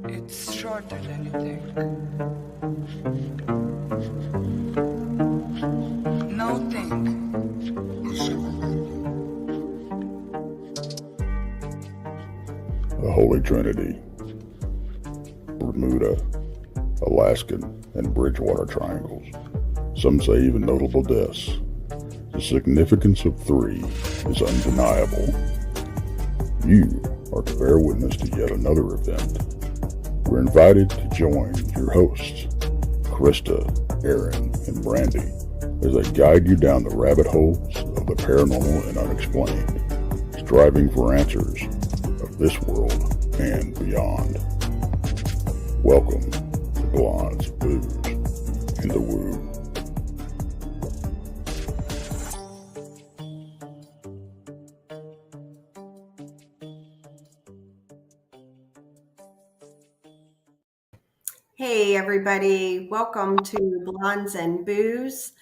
It's shorter than you think. No think. The Holy Trinity, Bermuda, Alaskan, and Bridgewater triangles. Some say even notable deaths. The significance of three is undeniable. You are to bear witness to yet another event. We're invited to join your hosts, Krista, Aaron, and Brandy, as they guide you down the rabbit holes of the paranormal and unexplained, striving for answers of this world and beyond. Welcome to Blondes, Booze, and the Woo. Hey everybody, welcome to Blondes and Booze.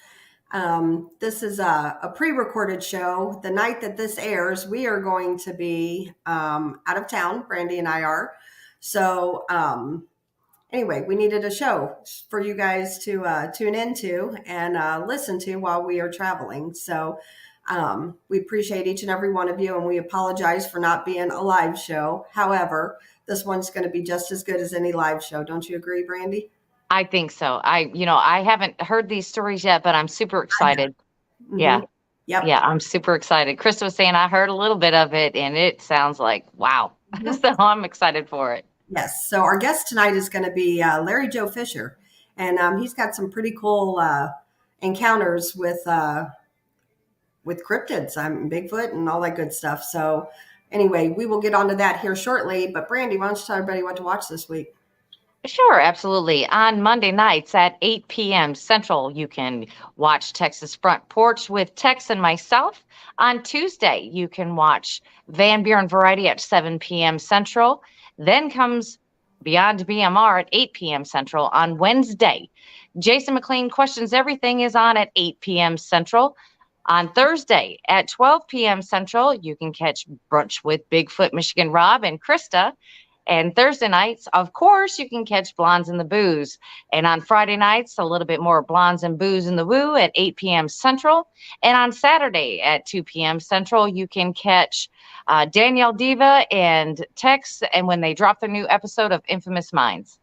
This is a pre-recorded show. The night that this airs, we are going to be out of town. Brandy and I are. So anyway, we needed a show for you guys to tune into and listen to while we are traveling. So we appreciate each and every one of you, and we apologize for not being a live show. However, this one's going to be just as good as any live show. Don't you agree, Brandy? I think so. I haven't heard these stories yet, but I'm super excited. Mm-hmm. Yeah. Yep. Yeah, I'm super excited. Krista was saying I heard a little bit of it, and it sounds like, wow. Mm-hmm. So I'm excited for it. Yes. So our guest tonight is going to be Larry Joe Fischer, and he's got some pretty cool encounters with cryptids, Bigfoot, and all that good stuff. So anyway, we will get onto that here shortly. But Brandy, why don't you tell everybody what to watch this week? Sure, absolutely. On Monday nights at 8 p.m. Central, you can watch Texas Front Porch with Tex and myself. On Tuesday, you can watch Van Buren Variety at 7 p.m. Central. Then comes Beyond BMR at 8 p.m. Central. On Wednesday, Jason McLean Questions Everything is on at 8 p.m. Central. On Thursday at 12 p.m. Central, you can catch Brunch with Bigfoot, Michigan Rob, and Krista. And Thursday nights, of course, you can catch Blondes and the Booze. And on Friday nights, a little bit more Blondes and Booze and the Woo at 8 p.m. Central. And on Saturday at 2 p.m. Central, you can catch Danielle Diva and Tex, and when they drop their new episode of Infamous Minds.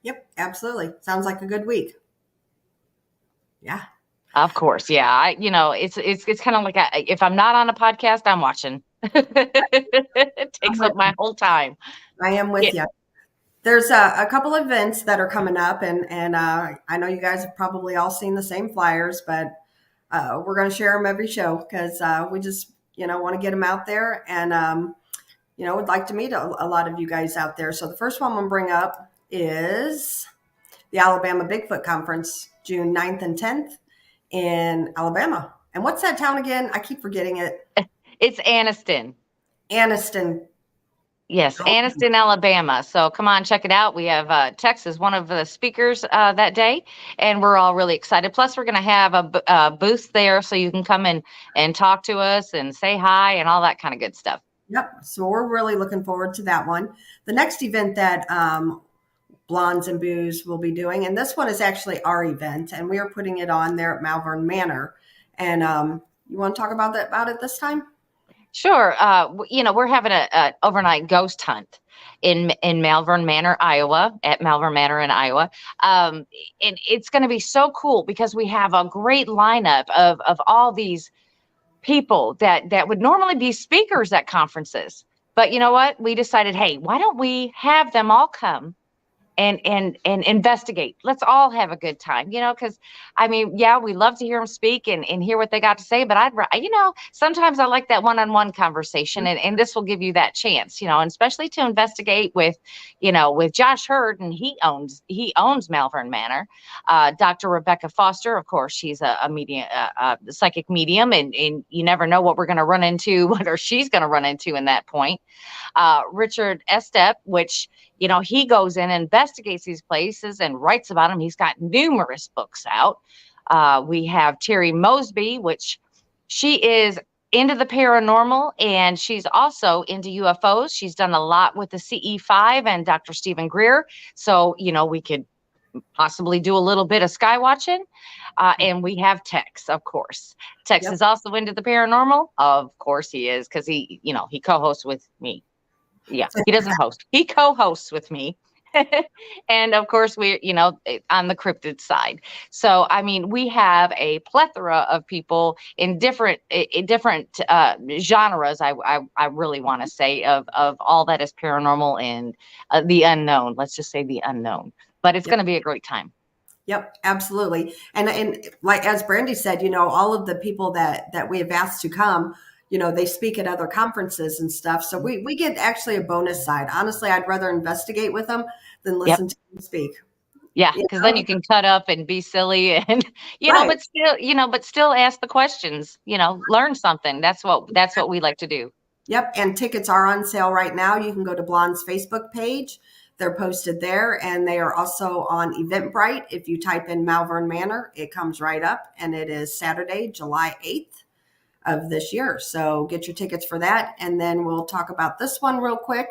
Yep, absolutely. Sounds like a good week. Yeah. Of course, yeah. It's kind of like if I'm not on a podcast, I'm watching. It takes up my whole time. I am with you. There's a couple of events that are coming up, and I know you guys have probably all seen the same flyers, but we're going to share them every show because we just want to get them out there, and would like to meet a lot of you guys out there. So the first one I'm going to bring up is the Alabama Bigfoot Conference, June 9th and 10th in Alabama. And what's that town again? I keep forgetting it. It's Anniston. Anniston. Yes, Anniston, Alabama. So come on, check it out. We have Tex as one of the speakers that day, and we're all really excited. Plus, we're going to have a booth there so you can come in and talk to us and say hi and all that kind of good stuff. Yep. So we're really looking forward to that one. The next event that Blondes and Booze will be doing, and this one is actually our event, and we are putting it on there at Malvern Manor. And you want to talk about it this time? Sure. We're having an overnight ghost hunt in Malvern Manor, Iowa, at Malvern Manor in Iowa. And it's going to be so cool because we have a great lineup of all these people that would normally be speakers at conferences. But you know what? We decided, hey, why don't we have them all come and investigate. Let's all have a good time, because we love to hear them speak and hear what they got to say, but sometimes I like that one-on-one conversation, and this will give you that chance, and especially to investigate with Josh Hurd, and he owns Malvern Manor. Dr. Rebecca Foster, of course, she's a medium, psychic medium, and you never know what we're going to run into, what she's going to run into in that point. Richard Estep, which he goes in and investigates these places and writes about them. He's got numerous books out. We have Terry Mosby, which she is into the paranormal, and she's also into UFOs. She's done a lot with the CE5 and Dr. Stephen Greer. So, we could possibly do a little bit of sky watching. And we have Tex, of course. Tex is also into the paranormal. Of course he is, because he co-hosts with me. Yeah, he doesn't host. He co-hosts with me. And of course, we're, on the cryptid side. So, I mean, we have a plethora of people in different genres. I really want to say of all that is paranormal and the unknown. Let's just say the unknown. But it's going to be a great time. Yep, absolutely. And like as Brandy said, all of the people that we have asked to come, they speak at other conferences and stuff. So we get actually a bonus side. Honestly, I'd rather investigate with them than listen to them speak. Yeah, because then you can cut up and be silly and but still ask the questions, learn something. That's what we like to do. Yep. And tickets are on sale right now. You can go to Blonde's Facebook page. They're posted there, and they are also on Eventbrite. If you type in Malvern Manor, it comes right up, and it is Saturday, July 8th of this year. So get your tickets for that. And then we'll talk about this one real quick,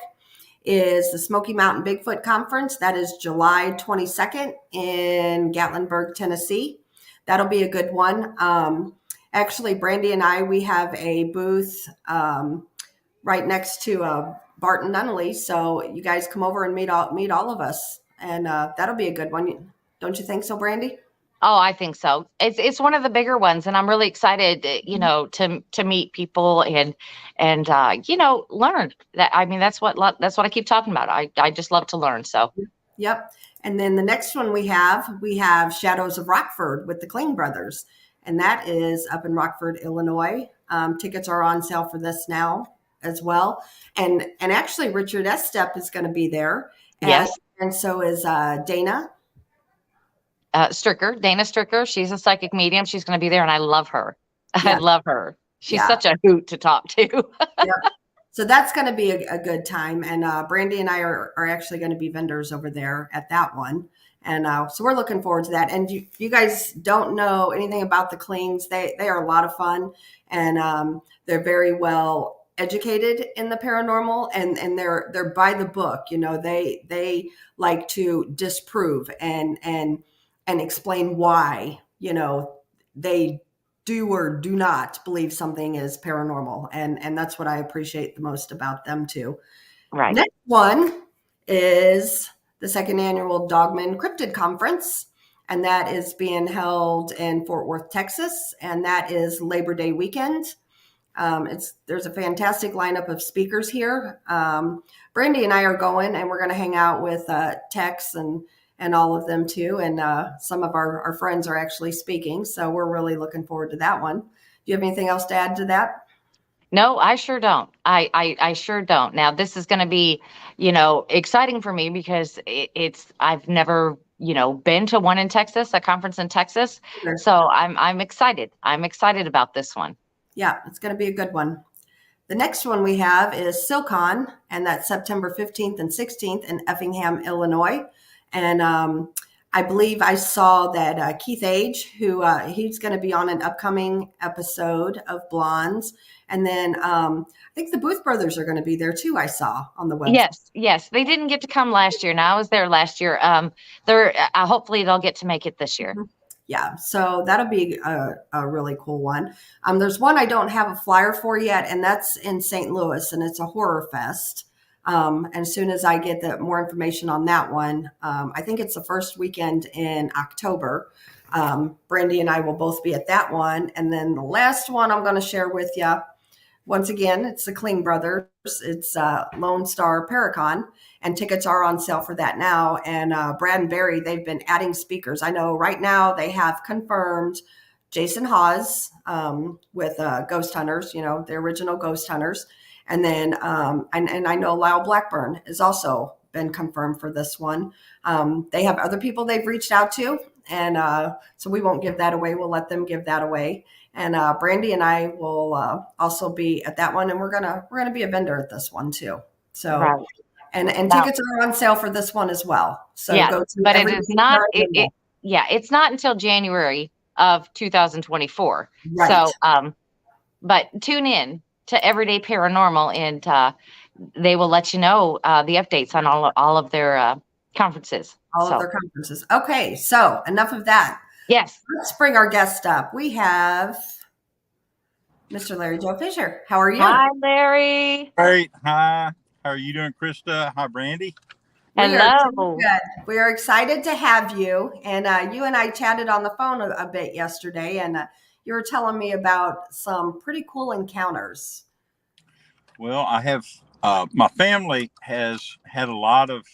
is the Smoky Mountain Bigfoot Conference. That is July 22nd in Gatlinburg, Tennessee. That'll be a good one. Actually, Brandy and I, we have a booth right next to Barton Nunnally. So you guys come over and meet all of us. And that'll be a good one. Don't you think so, Brandy? Oh, I think so. It's one of the bigger ones, and I'm really excited, to meet people and learn. That, I mean, that's what I keep talking about. I just love to learn. So. Yep. And then the next one we have Shadows of Rockford with the Kling Brothers, and that is up in Rockford, Illinois. Tickets are on sale for this now as well, and actually Richard Estep is going to be there. Yes. And so is Dana. Dana Stricker. She's a psychic medium. She's going to be there, and I love her. Yeah. I love her. She's such a hoot to talk to. Yep. So that's going to be a good time. And Brandy and I are actually going to be vendors over there at that one. And so we're looking forward to that. And you guys don't know anything about the Klings. They are a lot of fun, and they're very well educated in the paranormal, and they're by the book. They like to disprove and explain why, they do or do not believe something is paranormal. And that's what I appreciate the most about them too. Right. Next one is the second annual Dogman Cryptid Conference. And that is being held in Fort Worth, Texas. And that is Labor Day weekend. There's a fantastic lineup of speakers here. Brandy and I are going, and we're going to hang out with Tex and all of them too. And some of our friends are actually speaking. So we're really looking forward to that one. Do you have anything else to add to that? No, I sure don't. I sure don't. Now, this is going to be, exciting for me because I've never, been to one in Texas, a conference in Texas. Sure. So I'm excited. I'm excited about this one. Yeah, it's going to be a good one. The next one we have is SilCon, and that's September 15th and 16th in Effingham, Illinois. And I believe I saw that Keith Age, who he's going to be on an upcoming episode of Blondes. And then I think the Booth brothers are going to be there too, I saw on the website. Yes. They didn't get to come last year. Now I was there last year. Hopefully they'll get to make it this year. Yeah, so that'll be a really cool one. There's one I don't have a flyer for yet, and that's in St. Louis, and it's a horror fest. And as soon as I get more information on that one, I think it's the first weekend in October. Brandy and I will both be at that one. And then the last one I'm going to share with you, once again, it's the Kling Brothers. It's Lone Star Paracon, and tickets are on sale for that now. And Brad and Barry, they've been adding speakers. I know right now they have confirmed Jason Hawes with Ghost Hunters, the original Ghost Hunters. And then, and I know Lyle Blackburn has also been confirmed for this one. They have other people they've reached out to, and so we won't give that away. We'll let them give that away. And Brandy and I will also be at that one, and we're gonna be a vendor at this one too. So, right. and tickets are on sale for this one as well. So yeah, go to but it is not. It's not until January of 2024. Right. So But tune in to Everyday Paranormal, and they will let you know the updates on all of their conferences. All of So their conferences. Okay, so enough of that. yes. Let's bring our guest up. We have Mr. Larry Joe Fischer. How are you? Hi, Larry. Great. Hi. How are you doing, Krista? Hi, Brandy. We are Hello. doing good. We are excited to have you. And you and I chatted on the phone a bit yesterday, and you were telling me about some pretty cool encounters. Well, I have, my family has had a lot of,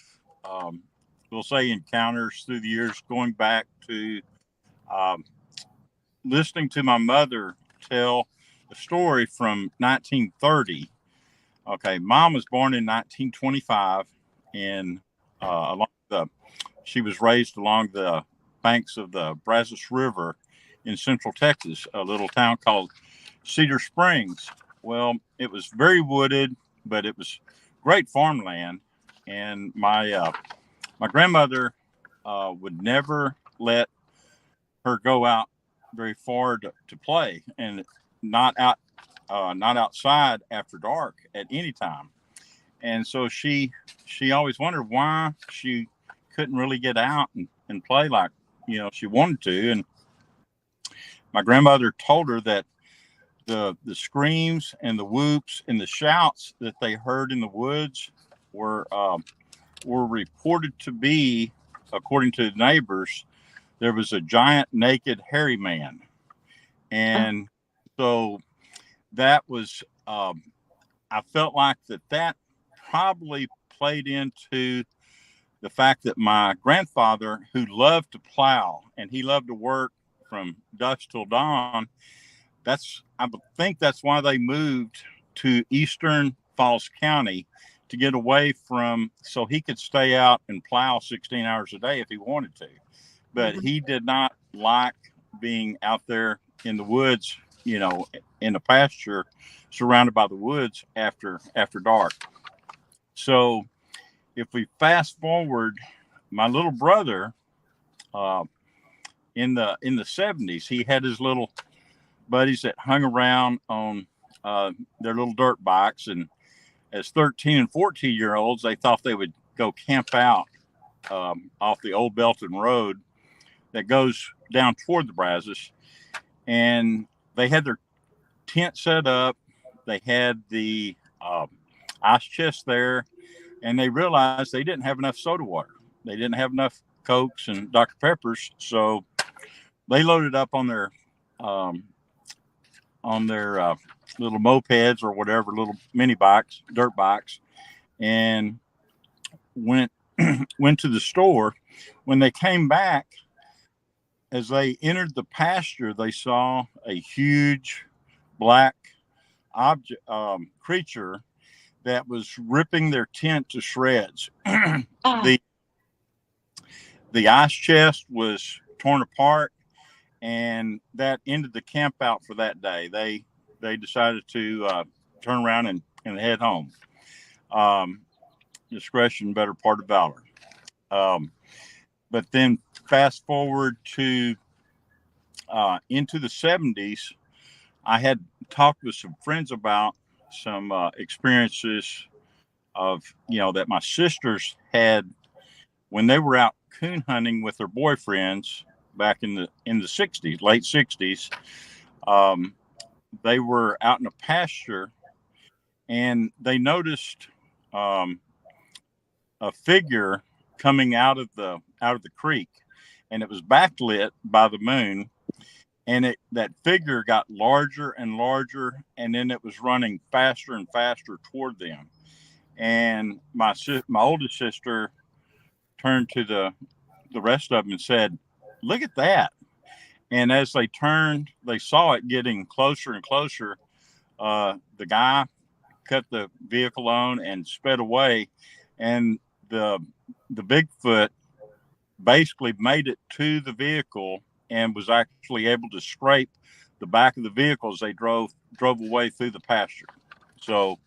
we'll say, encounters through the years, going back to um, listening to my mother tell a story from 1930. Okay, Mom was born in 1925 in along she was raised along the banks of the Brazos River in central Texas, a little town called Cedar Springs. Well, it was very wooded, but it was great farmland. And my grandmother would never let her go out very far to play, and not outside after dark at any time. And so she always wondered why she couldn't really get out and play like she wanted to. And my grandmother told her that the screams and the whoops and the shouts that they heard in the woods were reported to be, according to the neighbors, there was a giant naked hairy man. And so that was I felt like that probably played into the fact that my grandfather, who loved to plow and he loved to work from dusk till dawn, I think that's why they moved to eastern Falls County, to get away from, so he could stay out and plow 16 hours a day if he wanted to. But he did not like being out there in the woods, in the pasture surrounded by the woods after dark. So if we fast forward, my little brother, in the 70s, he had his little buddies that hung around on their little dirt bikes, and as 13 and 14-year-olds, they thought they would go camp out off the old Belton Road that goes down toward the Brazos. And they had their tent set up. They had the ice chest there, and they realized they didn't have enough soda water. They didn't have enough Cokes and Dr. Peppers, so they loaded up on their little mopeds or whatever, little mini bikes, dirt bikes, and went to the store. When they came back, as they entered the pasture, they saw a huge black creature that was ripping their tent to shreds. The ice chest was torn apart, and that ended the camp out for that day. They decided to turn around and head home. Discretion, better part of valor. But then fast forward to into the 70s, I had talked with some friends about some experiences of, that my sisters had when they were out coon hunting with their boyfriends back in the 60s, late 60s. They were out in a pasture, and they noticed a figure coming out of the creek, and it was backlit by the moon, and that figure got larger and larger, and then it was running faster and faster toward them. And my oldest sister turned to the rest of them and said, "Look at that." And as they turned, they saw it getting closer and closer. The guy cut the vehicle on and sped away, and the Bigfoot basically made it to the vehicle and was actually able to scrape the back of the vehicle as they drove away through the pasture. So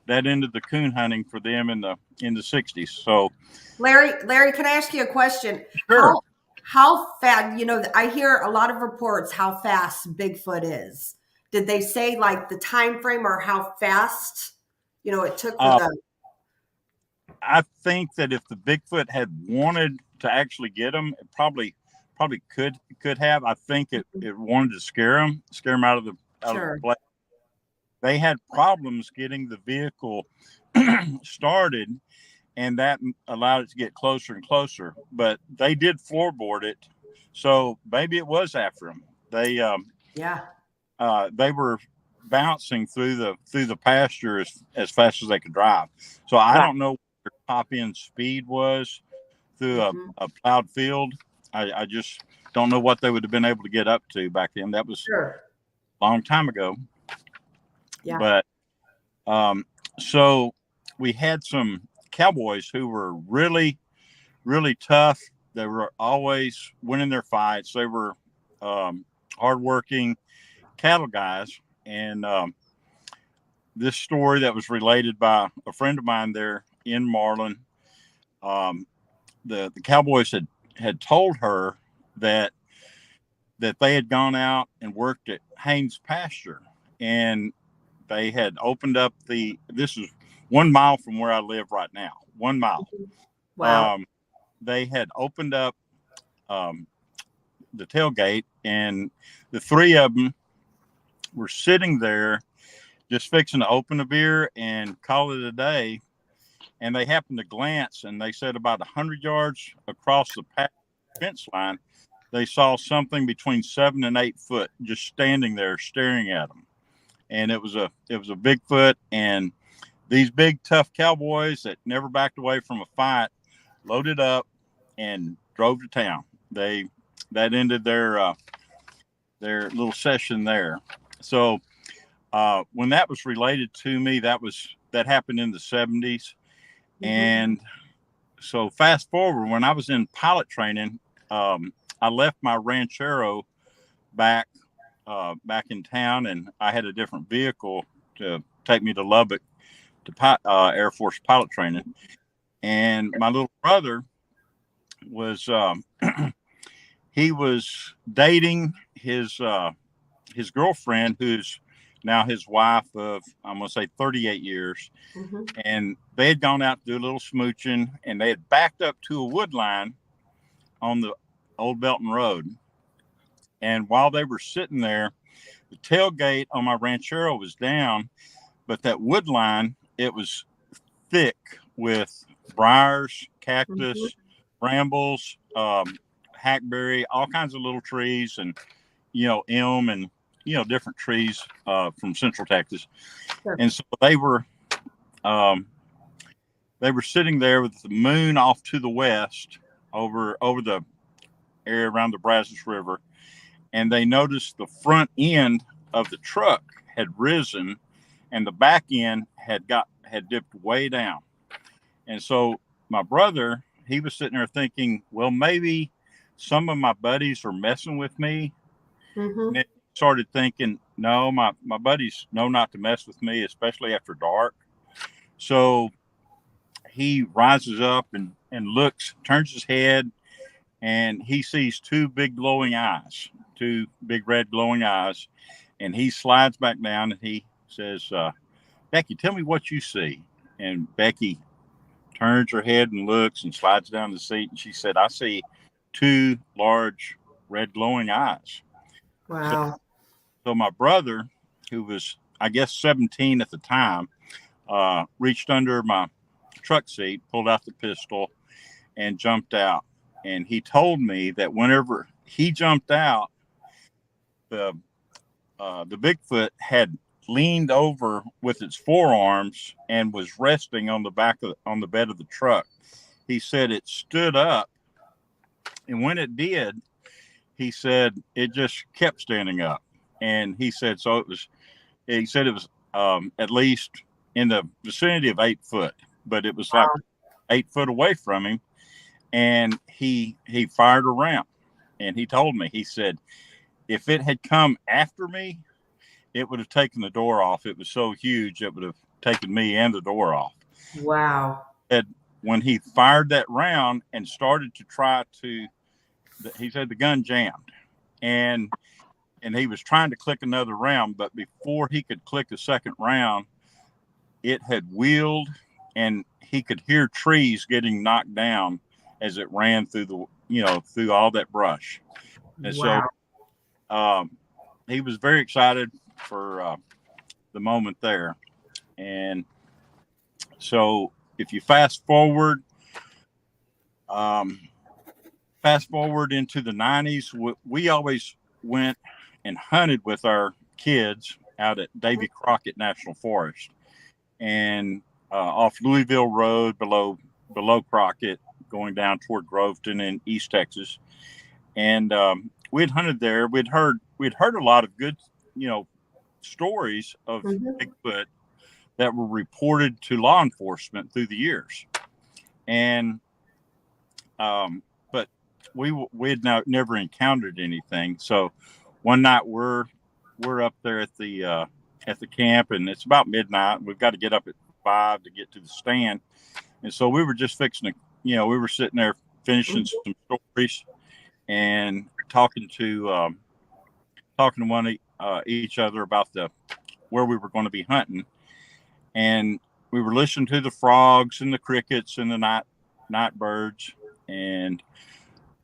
that ended the coon hunting for them in the 60s. So Larry, can I ask you a question? sure. How fast, I hear a lot of reports how fast Bigfoot is. Did they say like the time frame or how fast, it took for Uh, the? I think that if the Bigfoot had wanted to actually get them, it probably could have. I think it wanted to scare them out of the Sure. place. They had problems getting the vehicle started, and that allowed it to get closer and closer. But they did floorboard it, so maybe it was after them. Yeah. They were bouncing through the pasture as fast as they could drive. So I Right. don't know what their top end speed was through Mhm. a plowed field. I just don't know what they would have been able to get up to back then. That was Sure. a long time ago. Yeah. But so we had some cowboys who were really, really tough. They were always winning their fights. They were hardworking cattle guys. And this story that was related by a friend of mine there in Marlin, the cowboys had told her that they had gone out and worked at Haynes pasture, and they had opened up this is 1 mile from where I live right now, 1 mile. Wow. They had opened up the tailgate, and the three of them were sitting there just fixing to open a beer and call it a day. And they happened to glance, and they said about 100 yards across the fence line, they saw something between 7 and 8 foot just standing there staring at them. And it was a Bigfoot. And these big tough cowboys that never backed away from a fight loaded up and drove to town. That ended their little session there. So when that was related to me, that happened in the 70s. Mhm. And so fast forward, when I was in pilot training, I left my Ranchero back in town, and I had a different vehicle to take me to Lubbock to Air Force pilot training. And my little brother was he was dating his girlfriend, who's now his wife of, I'm going to say, 38 years. Mhm. And they had gone out to do a little smooching, and they had backed up to a wood line on the old Belton Road. And while they were sitting there, the tailgate on my Ranchero was down, but that wood line, it was thick with briars, cactus, brambles, hackberry, all kinds of little trees, and elm, and different trees from Central Texas. Sure. And so they were sitting there with the moon off to the west over the area around the Brazos River, and they noticed the front end of the truck had risen, and the back end had dipped way down. And so my brother, he was sitting there thinking, well, maybe some of my buddies are messing with me. Mhm. And then started thinking, no, my buddies know not to mess with me, especially after dark. So he rises up and looks, turns his head, and he sees two big red glowing eyes. And he slides back down, and he says, Becky, tell me what you see. And Becky turns her head and looks and slides down the seat. And she said, I see two large red glowing eyes. Wow. So my brother, who was, I guess, 17 at the time, reached under my truck seat, pulled out the pistol, and jumped out. And he told me that whenever he jumped out, the Bigfoot had leaned over with its forearms and was resting on the bed of the truck. He said it stood up, and when it did, he said it just kept standing up. And he said so. He said it was at least in the vicinity of 8 foot, but it was like 8 foot away from him. And he fired a round. And he told me, he said, if it had come after me, it would have taken the door off. It was so huge, it would have taken me and the door off. Wow. And when he fired that round and started to try to, he said the gun jammed. And and he was trying to click another round, but before he could click the second round, it had wheeled, and he could hear trees getting knocked down as it ran through through all that brush. And Wow. so he was very excited for the moment there. And so if you fast forward into the 90s, we always went and hunted with our kids out at Davy Crockett National Forest, and off Louisville Road below Crockett, going down toward Groveton in East Texas. And we'd hunted there. We'd heard a lot of good, stories of Bigfoot that were reported to law enforcement through the years. And but we had never encountered anything. So one night we're up there at the camp, and it's about midnight. We've got to get up at 5 to get to the stand. And so we were just fixing to, we were sitting there finishing some stories and talking to one each other about where we were going to be hunting. And we were listening to the frogs and the crickets and the night birds, and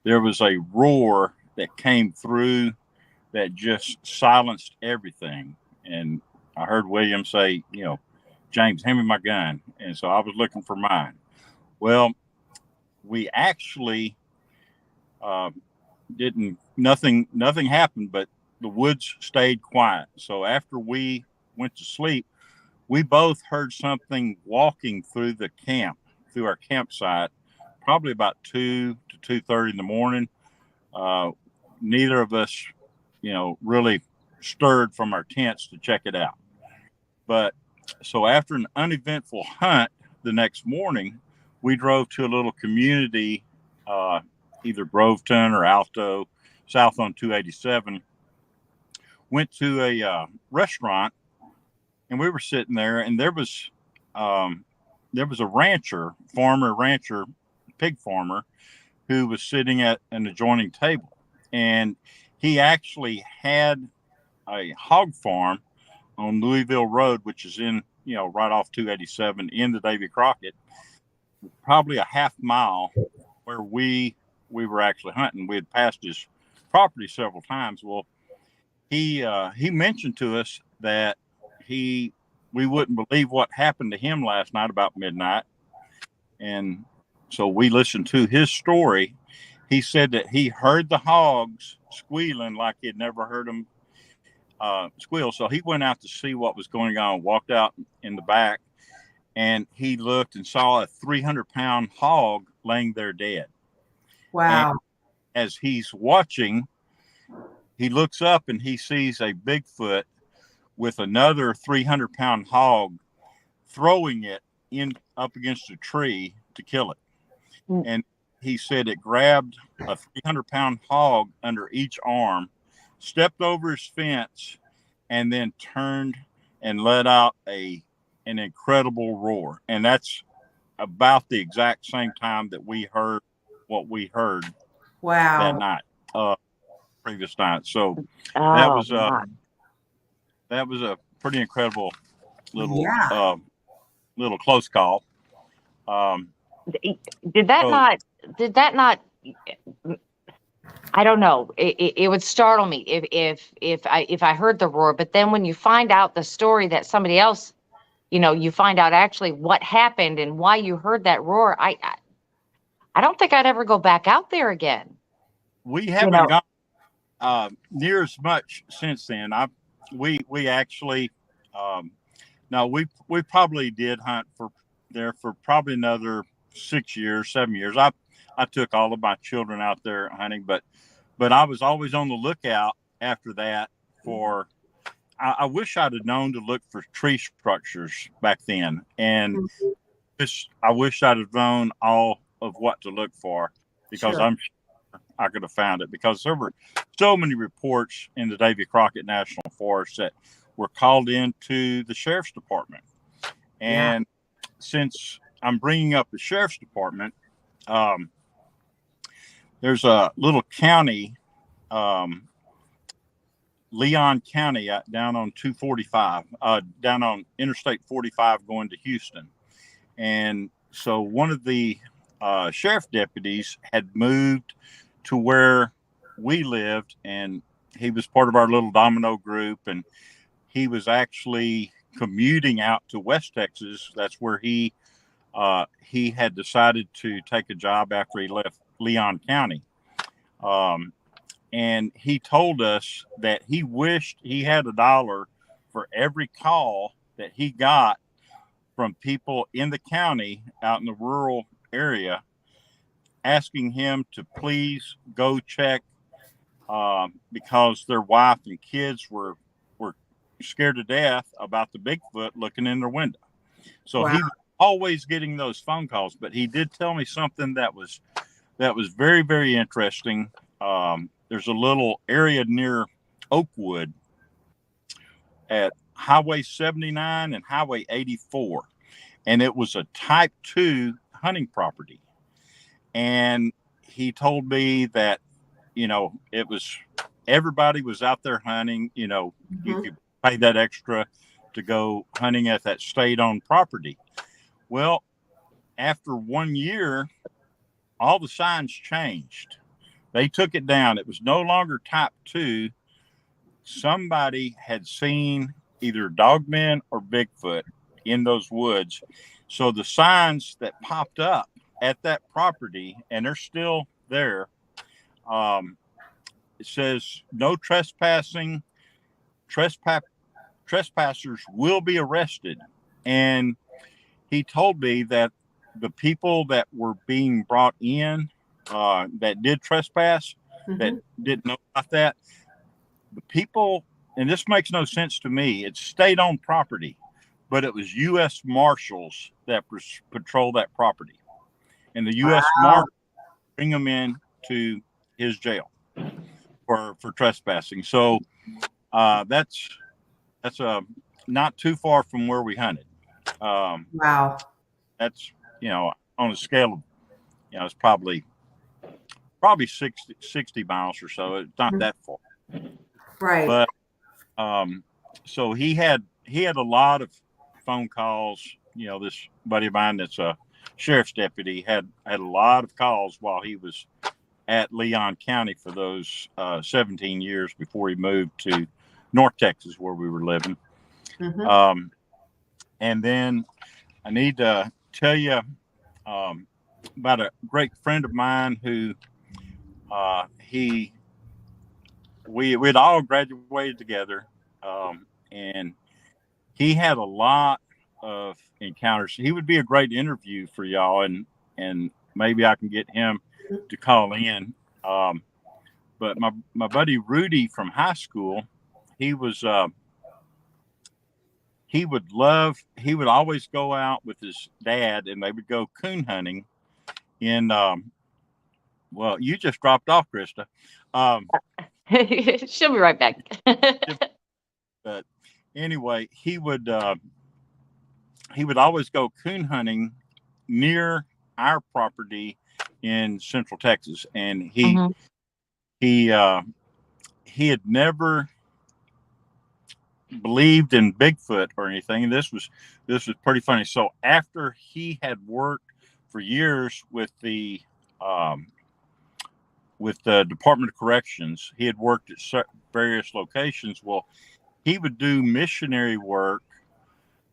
there was a roar that came through that just silenced everything. And I heard William say, James, hand me my gun. And so I was looking for mine. Well, we actually nothing happened, but the woods stayed quiet. So after we went to sleep, we both heard something walking through our campsite, probably about 2 to 2:30 in the morning. Neither of us, really stirred from our tents to check it out. But so after an uneventful hunt the next morning, we drove to a little community, either Groveton or Alto, south on 287, went to a restaurant, and we were sitting there, and there was a rancher, pig farmer, who was sitting at an adjoining table. And he actually had a hog farm on Louisville Road, which is in, right off 287 in the Davy Crockett, probably a half mile where we were actually hunting. We had passed his property several times. Well, he mentioned to us that we wouldn't believe what happened to him last night about midnight. And so we listened to his story. He said that he heard the hogs squealing like he'd never heard them squeal. So he went out to see what was going on, walked out in the back, and he looked and saw a 300-pound hog laying there dead. Wow. And as he's watching, he looks up and he sees a Bigfoot with another 300-pound hog throwing it up against a tree to kill it. And he said it grabbed a 300-pound hog under each arm, stepped over his fence, and then turned and let out an incredible roar. And that's about the exact same time that we heard what we heard that night, previous night. So that was a pretty incredible little close call. Did that not, I don't know. It would startle me if I heard the roar, but then when you find out the story that somebody else, you find out actually what happened and why you heard that roar. I don't think I'd ever go back out there again. We haven't gone near as much since then. We actually no, we probably did hunt for probably another 6 years, 7 years. I took all of my children out there hunting, but I was always on the lookout after that for. I wish I'd have known to look for tree structures back then, and I wish I'd have known all of what to look for, because I'm sure I could have found it, because there were so many reports in the Davy Crockett National Forest that were called into the sheriff's department. And since I'm bringing up the sheriff's department, there's a little county Leon County, down on 245, down on Interstate 45 going to Houston. And so one of the sheriff deputies had moved to where we lived, and he was part of our little domino group, and he was actually commuting out to West Texas. That's where he had decided to take a job after he left Leon County. And he told us that he wished he had $1 for every call that he got from people in the county out in the rural area asking him to please go check because their wife and kids were scared to death about the Bigfoot looking in their window. So Wow. he was always getting those phone calls, but he did tell me something that was very, very interesting. There's a little area near Oakwood at Highway 79 and Highway 84, and it was a type 2 hunting property. And he told me that, it was, everybody was out there hunting, you could pay that extra to go hunting at that state-owned property. Well, after 1 year, all the signs changed. They took it down. It was no longer type 2. Somebody had seen either dogmen or Bigfoot in those woods. So the signs that popped up at that property, and they're still there, it says no trespassing. Trespassers will be arrested. And he told me that the people that were being brought in that did trespass, that didn't know about that, the people, and this makes no sense to me, it's state-owned property, but it was U.S. Marshals that patrol that property. And the U.S. Marshals bring them in to his jail for trespassing. So that's not too far from where we hunted. Wow. That's, on a scale of, it's probably 60 miles or so. It's not that far. Right. But so he had a lot of phone calls. This buddy of mine that's a sheriff's deputy had a lot of calls while he was at Leon County for those 17 years before he moved to North Texas, where we were living. And then I need to tell you about a great friend of mine who we'd all graduated together, and he had a lot of encounters. He would be a great interview for y'all, and maybe I can get him to call in. But my buddy Rudy from high school, he would always go out with his dad, and they would go coon hunting in well, you just dropped off, Krista. She'll be right back. But anyway, he would always go coon hunting near our property in Central Texas, and he had never believed in Bigfoot or anything. This was pretty funny. So after he had worked for years with the Department of Corrections, he had worked at various locations. Well, he would do missionary work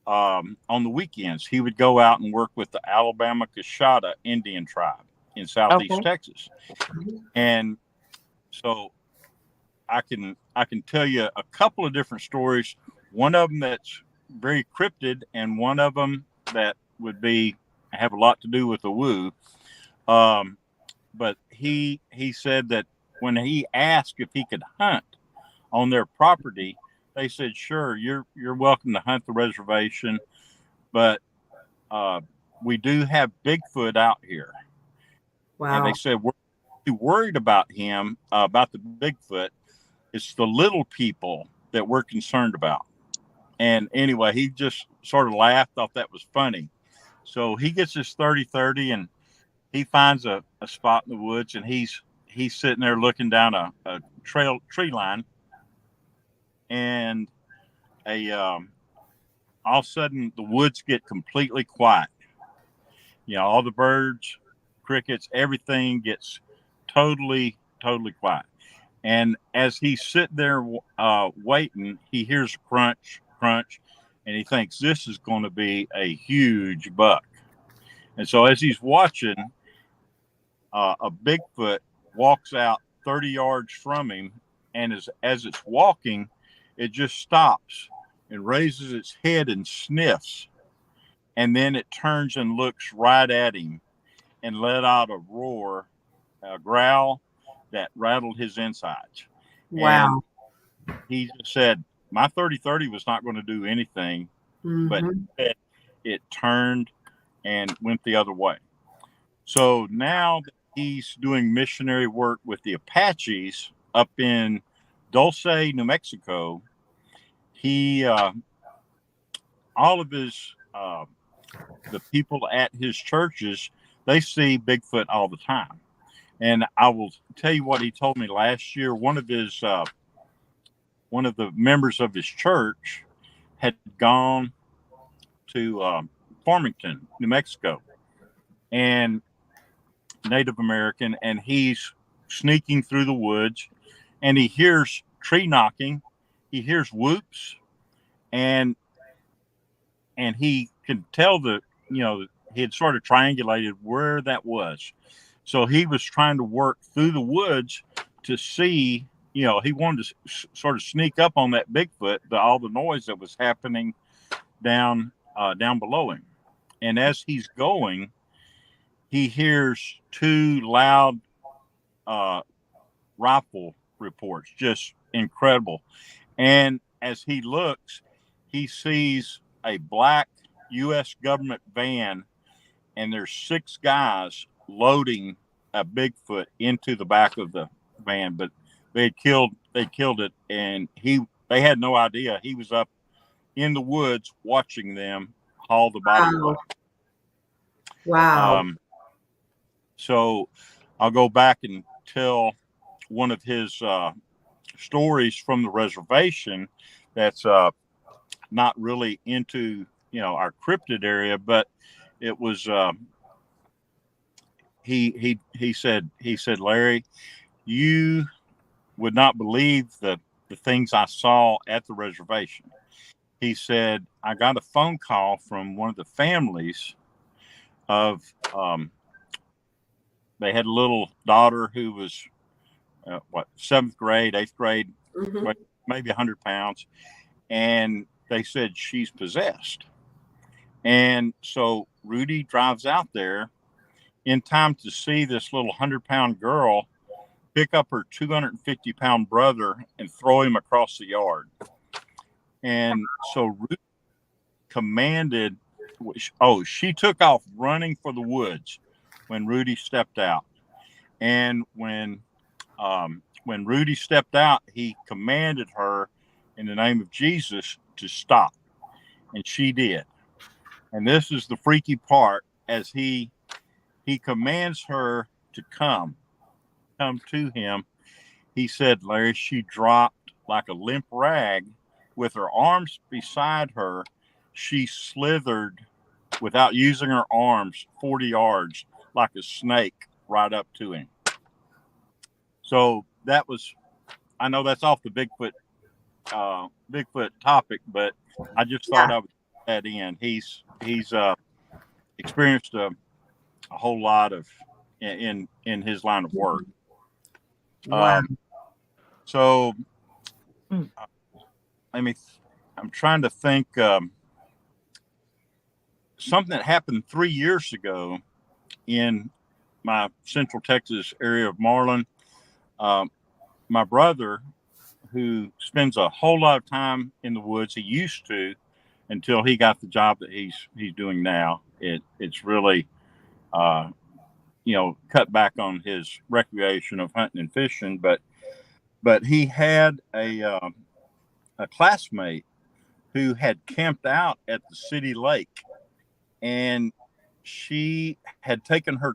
on the weekends. He would go out and work with the Alabama Coshada Indian tribe in Southeast Texas. And so I can tell you a couple of different stories. One of them that's very cryptid, and one of them that would have a lot to do with the woo. But he said that when he asked if he could hunt on their property, they said, "Sure, you're welcome to hunt the reservation, but we do have Bigfoot out here." Wow. And they said, "We're too worried about him, about the Bigfoot. It's the little people that we're concerned about." And anyway, he just sort of laughed, thought that was funny. So he gets his 30-30 and he finds a spot in the woods, and he's sitting there looking down a tree line. and all of a sudden the woods get completely quiet. All the birds, crickets, everything gets totally quiet. And as he's sitting there waiting, he hears a crunch, and he thinks this is going to be a huge buck. And so as he's watching, a Bigfoot walks out 30 yards from him, and as it's walking, it just stops and raises its head and sniffs, and then it turns and looks right at him and let out a roar, a growl that rattled his insides. Wow. And he just said, my 30-30 was not going to do anything, but it turned and went the other way. So now that he's doing missionary work with the Apaches up in Dulce, New Mexico, he, all of his, the people at his churches, they see Bigfoot all the time. And I will tell you what he told me last year. One of the members of his church had gone to Farmington, New Mexico, and Native American, and he's sneaking through the woods, and he hears tree knocking, he hears whoops, and he can tell he had sort of triangulated where that was. So he was trying to work through the woods to see, he wanted to sort of sneak up on that Bigfoot, all the noise that was happening down below him. And as he's going, he hears two loud rifle reports, just incredible. And as he looks, he sees a black U.S. government van, and there's 6 guys loading a Bigfoot into the back of the van. But they killed it, and they had no idea. He was up in the woods watching them haul the body away. Wow. So I'll go back and tell one of his stories from the reservation that's not really into our cryptid area, but it was he said, Larry, you would not believe the things I saw at the reservation. He said, I got a phone call from one of the families of they had a little daughter who was 7th grade, 8th grade, maybe 100 pounds, and they said she's possessed. And so Rudy drives out there in time to see this little 100-pound girl pick up her 250-pound brother and throw him across the yard. And so Rudy commanded, she took off running for the woods when Rudy stepped out. And when Rudy stepped out, he commanded her in the name of Jesus to stop. And she did. And this is the freaky part, as he commands her to come to him. He said, Larry, she dropped like a limp rag with her arms beside her. She slithered without using her arms 40 yards like a snake right up to him. So that was, I know that's off the Bigfoot topic, but I just thought I would put that in. He's experienced a whole lot of in his line of work. Wow. So I'm trying to think something that happened 3 years ago in my Central Texas area of Marlin. My brother, who spends a whole lot of time in the woods, he used to, until he got the job that he's doing now. It's really cut back on his recreation of hunting and fishing, but he had a classmate who had camped out at the city lake, and she had taken her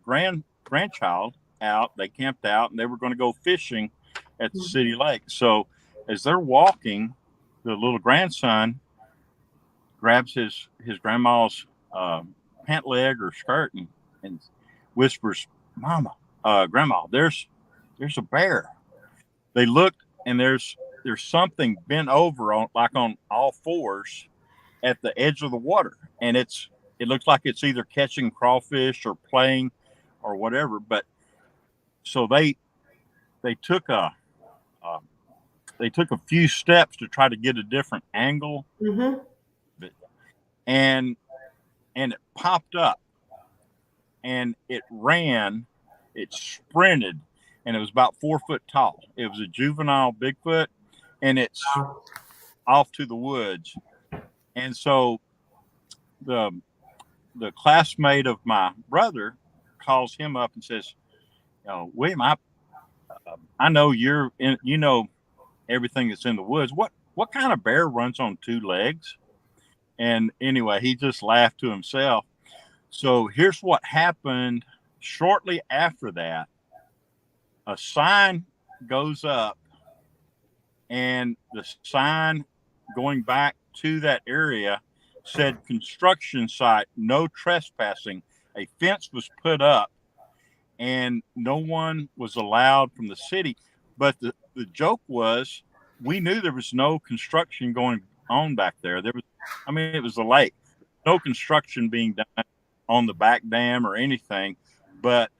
grandchild out. They camped out and they were going to go fishing at the city lake. So as they're walking, the little grandson grabs his grandma's pant leg or skirt and whispers, "Mama, Grandma, there's a bear." They look, and there's something bent over on all fours at the edge of the water, and it looks like it's either catching crawfish or playing or whatever. But so they took a few steps to try to get a different angle, Mm-hmm. and it popped up, and it ran, it sprinted, and it was about 4 foot tall. It was a juvenile Bigfoot, and it's off to the woods. And so the classmate of my brother calls him up and says, "William, I know you know everything that's in the woods. What kind of bear runs on 2 legs?" And anyway, he just laughed to himself. So here's what happened shortly after that. A sign goes up, and the sign going back to that area said construction site, no trespassing. A fence was put up, and no one was allowed from the city. But the joke was, we knew there was no construction going on back there. It was a lake. No construction being done on the back dam or anything, but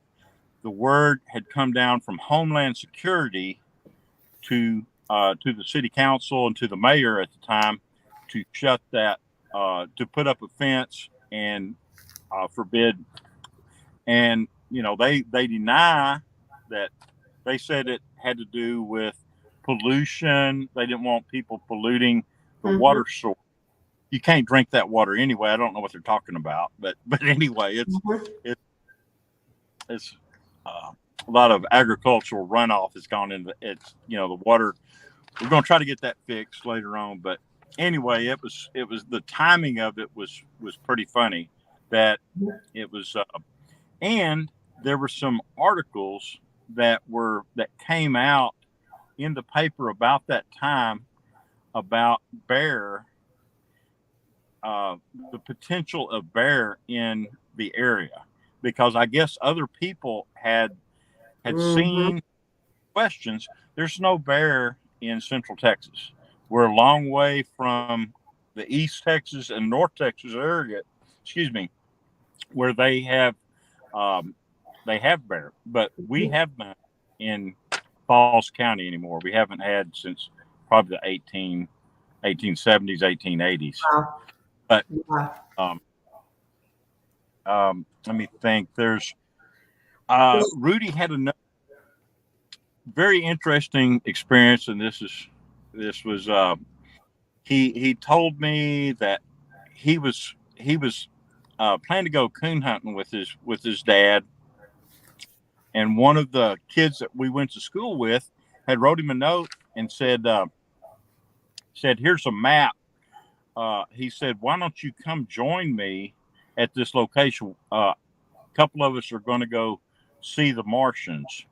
the word had come down from Homeland Security to the city council and to the mayor at the time to shut that, to put up a fence and forbid. And they deny that. They said it had to do with pollution. They didn't want people polluting the water source. You can't drink that water anyway. I don't know what they're talking about, but anyway, it's a lot of agricultural runoff has gone into the water. We're going to try to get that fixed later on, but anyway, it was the timing of it was pretty funny. That it was, and there were some articles that came out in the paper about that time about bear, the potential of bear in the area, because I guess other people had seen questions. There's no bear in Central Texas. We're a long way from the East Texas and North Texas area, where they have bear, but we have not in Falls County anymore. We haven't had since probably the 1870s, 1880s. Wow. But let me think. There's Rudy had a very interesting experience, and this was he told me that he was planning to go coon hunting with his dad, and one of the kids that we went to school with had wrote him a note and said, "Here's a map." He said, "Why don't you come join me at this location? A couple of us are going to go see the Martians."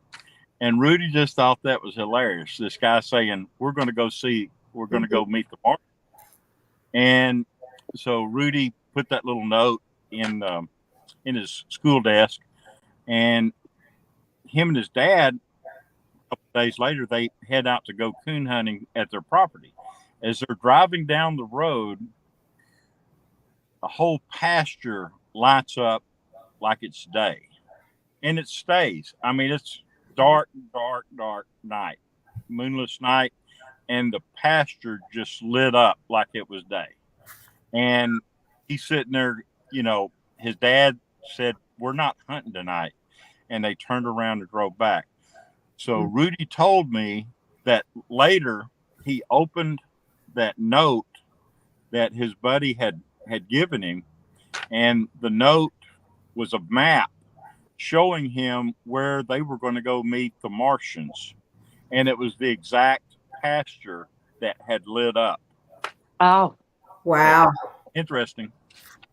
And Rudy just thought that was hilarious. This guy saying, we're going to go meet the Martians. And so Rudy put that little note in his school desk, and him and his dad, a couple of days later, they head out to go coon hunting at their property. As they're driving down the road, a whole pasture lights up like it's day, and it stays. I mean, it's dark night, moonless night, and the pasture just lit up like it was day. And he's sitting there, his dad said, "We're not hunting tonight." And they turned around and drove back. So Rudy told me that later he opened that note that his buddy had given him, and the note was a map showing him where they were going to go meet the Martians, and it was the exact pasture that had lit up. Oh, wow. Interesting.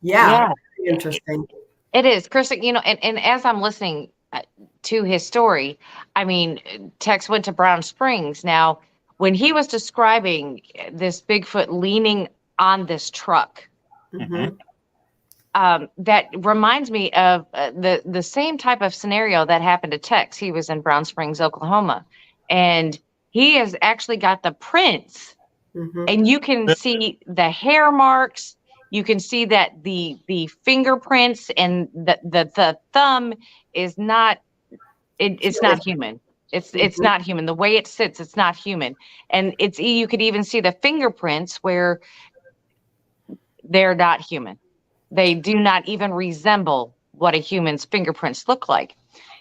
Yeah. Interesting. It is, Chris. And as I'm listening to his story, I mean, Tex went to Brown Springs. Now, when he was describing this Bigfoot leaning on this truck, Mhm. that reminds me of the same type of scenario that happened to Tex. He was in Brown Springs, Oklahoma, and he has actually got the prints, Mhm. and you can see the hair marks. You can see that the fingerprints and the thumb is not it's not human. It's Mhm. not human. The way it sits, it's not human. And you could even see the fingerprints where they're not human. They do not even resemble what a human's fingerprints look like.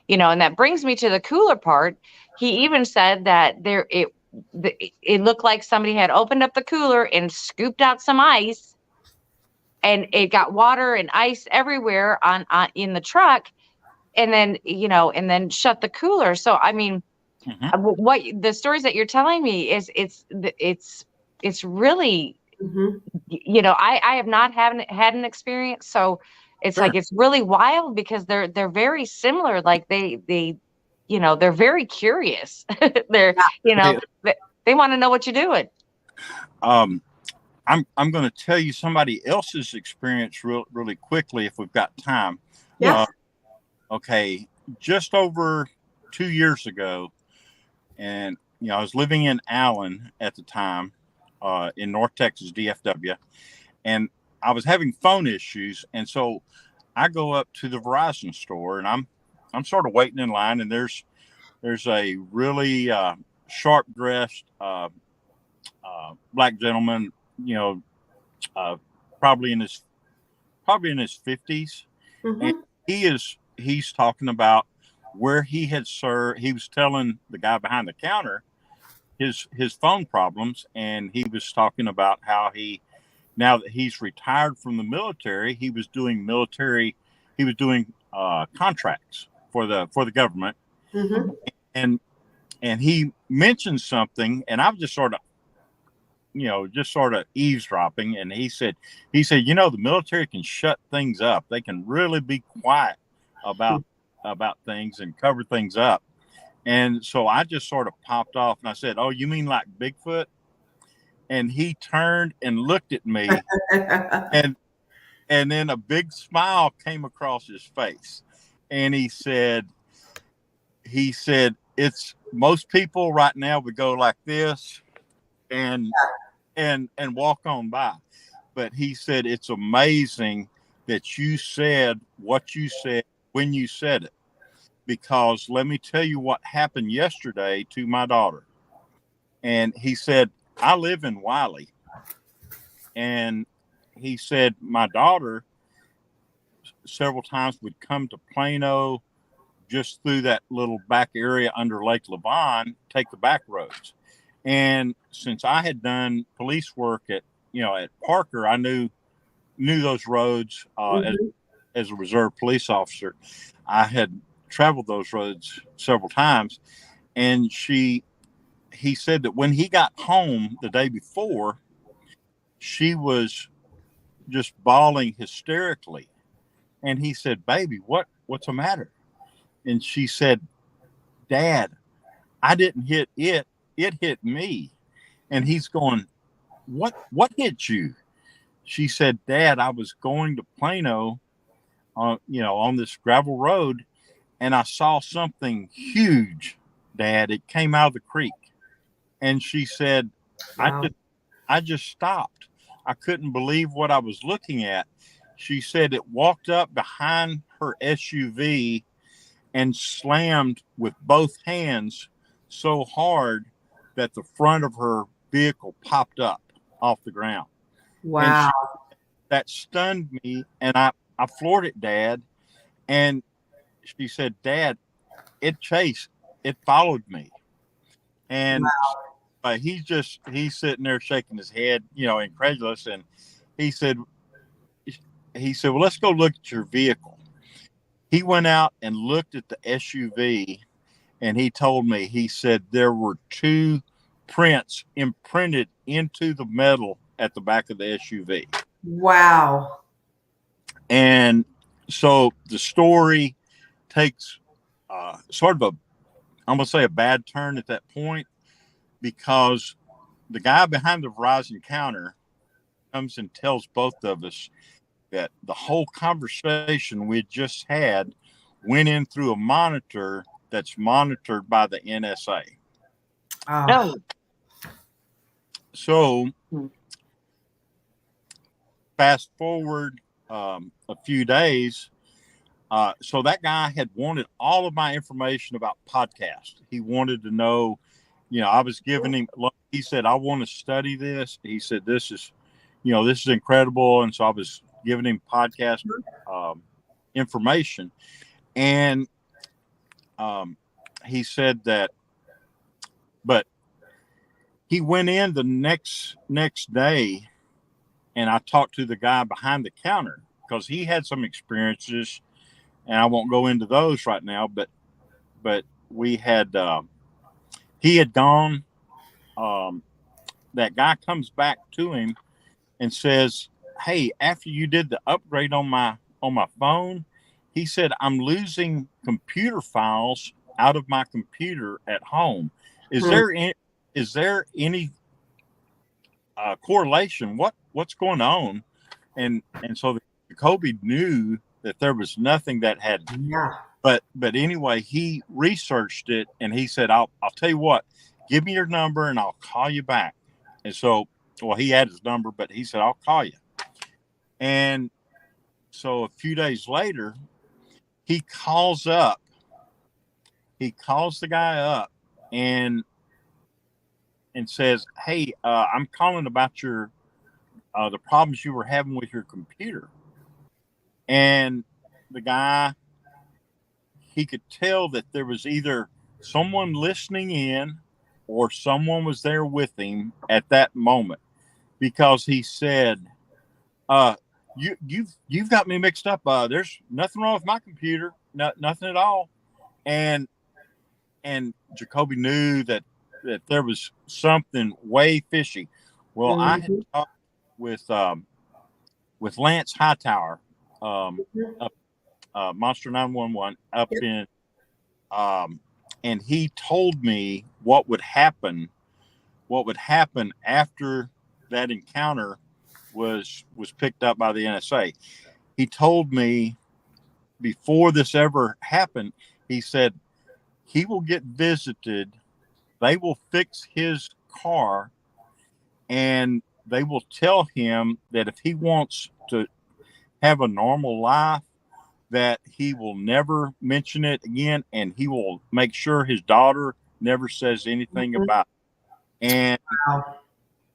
And that brings me to the cooler part. He even said that it looked like somebody had opened up the cooler and scooped out some ice, and it got water and ice everywhere on in the truck, and then shut the cooler. So I mean, Mhm. what the stories that you're telling me is it's really, Mhm. I have not had an experience, so it's Sure. like it's really wild because they're very similar. Like they're very curious. they're you Hey, know they want to know what you're doing. um, I'm going to tell you somebody else's experience really quickly if we've got time. Yeah. Okay, just over 2 years ago, and I was living in Allen at the time, in North Texas, DFW, and I was having phone issues, and so I go up to the Verizon store, and I'm sort of waiting in line, and there's a really sharp dressed black gentleman, you know, uh, probably in his 50s, and Mhm. he's talking about where he had served. He was telling the guy behind the counter his phone problems, and he was talking about how now that he's retired from the military, he was doing contracts for the government, Mhm. and he mentioned something, and I was just sort of eavesdropping, and he said the military can shut things up. They can really be quiet about things and cover things up. And so I just sort of popped off, and I said, "Oh, you mean like Bigfoot?" And he turned and looked at me, and then a big smile came across his face, and he said it's most people right now would go like this and walk on by. But he said it's amazing that you said what you said when you said it, because let me tell you what happened yesterday to my daughter. And he said, I live in Wiley, and he said my daughter several times would come to Plano just through that little back area under Lake Levon, take the back roads. And since I had done police work at Parker, I knew those roads, Mhm. as a reserve police officer. I had traveled those roads several times, and he said that when he got home the day before, she was just bawling hysterically. And he said, "Baby, what's the matter?" And she said, "Dad, I didn't hit it. It hit me." And he's going, "What hit you?" She said, "Dad, I was going to Plano on this gravel road, and I saw something huge, Dad. It came out of the creek." And she said, I Wow. just I just stopped. I couldn't believe what I was looking at. She said it walked up behind her SUV and slammed with both hands so hard that the front of her vehicle popped up off the ground. And Wow. that stunned me, and I floored it, Dad. And she said, "Dad, it followed me." And he's sitting there shaking his head, incredulous. And he said, "Well, let's go look at your vehicle." He went out and looked at the SUV, and he told me, he said there were two prints imprinted into the metal at the back of the SUV. Wow. And so the story takes sort of I'm going to say a bad turn at that point. because the guy behind the Verizon counter comes and tells both of us that the whole conversation we just had went in through a monitor that's monitored by the NSA. Oh, So Hmm. fast forward a few days. So that guy had wanted all of my information about podcasts. He wanted to know, I was giving him, he said, I want to study this. He said, this is incredible. And so I was giving him podcast information. And he said that, but he went in the next day, and I talked to the guy behind the counter because he had some experiences, and I won't go into those right now, but we had, he had gone, that guy comes back to him and says, hey, after you did the upgrade on my phone, he said, I'm losing computer files out of my computer at home. Is there any correlation? What's going on? And so Jacoby knew that there was nothing that had, yeah. but anyway, he researched it, and he said, I'll tell you what, give me your number and I'll call you back. And so, well, he had his number, but he said, I'll call you. And so a few days later, he calls the guy up and says, hey, I'm calling about your, the problems you were having with your computer. And the guy, he could tell that there was either someone listening in or someone was there with him at that moment, because he said, you've got me mixed up. There's nothing wrong with my computer, nothing at all. And Jacoby knew that there was something way fishy. Well, I had talked with Lance Hightower, Monster 911 up in, and he told me what would happen after that encounter was picked up by the NSA. He told me before this ever happened, he said he will get visited. They will fix his car, and they will tell him that if he wants to have a normal life, that he will never mention it again, and he will make sure his daughter never says anything about it.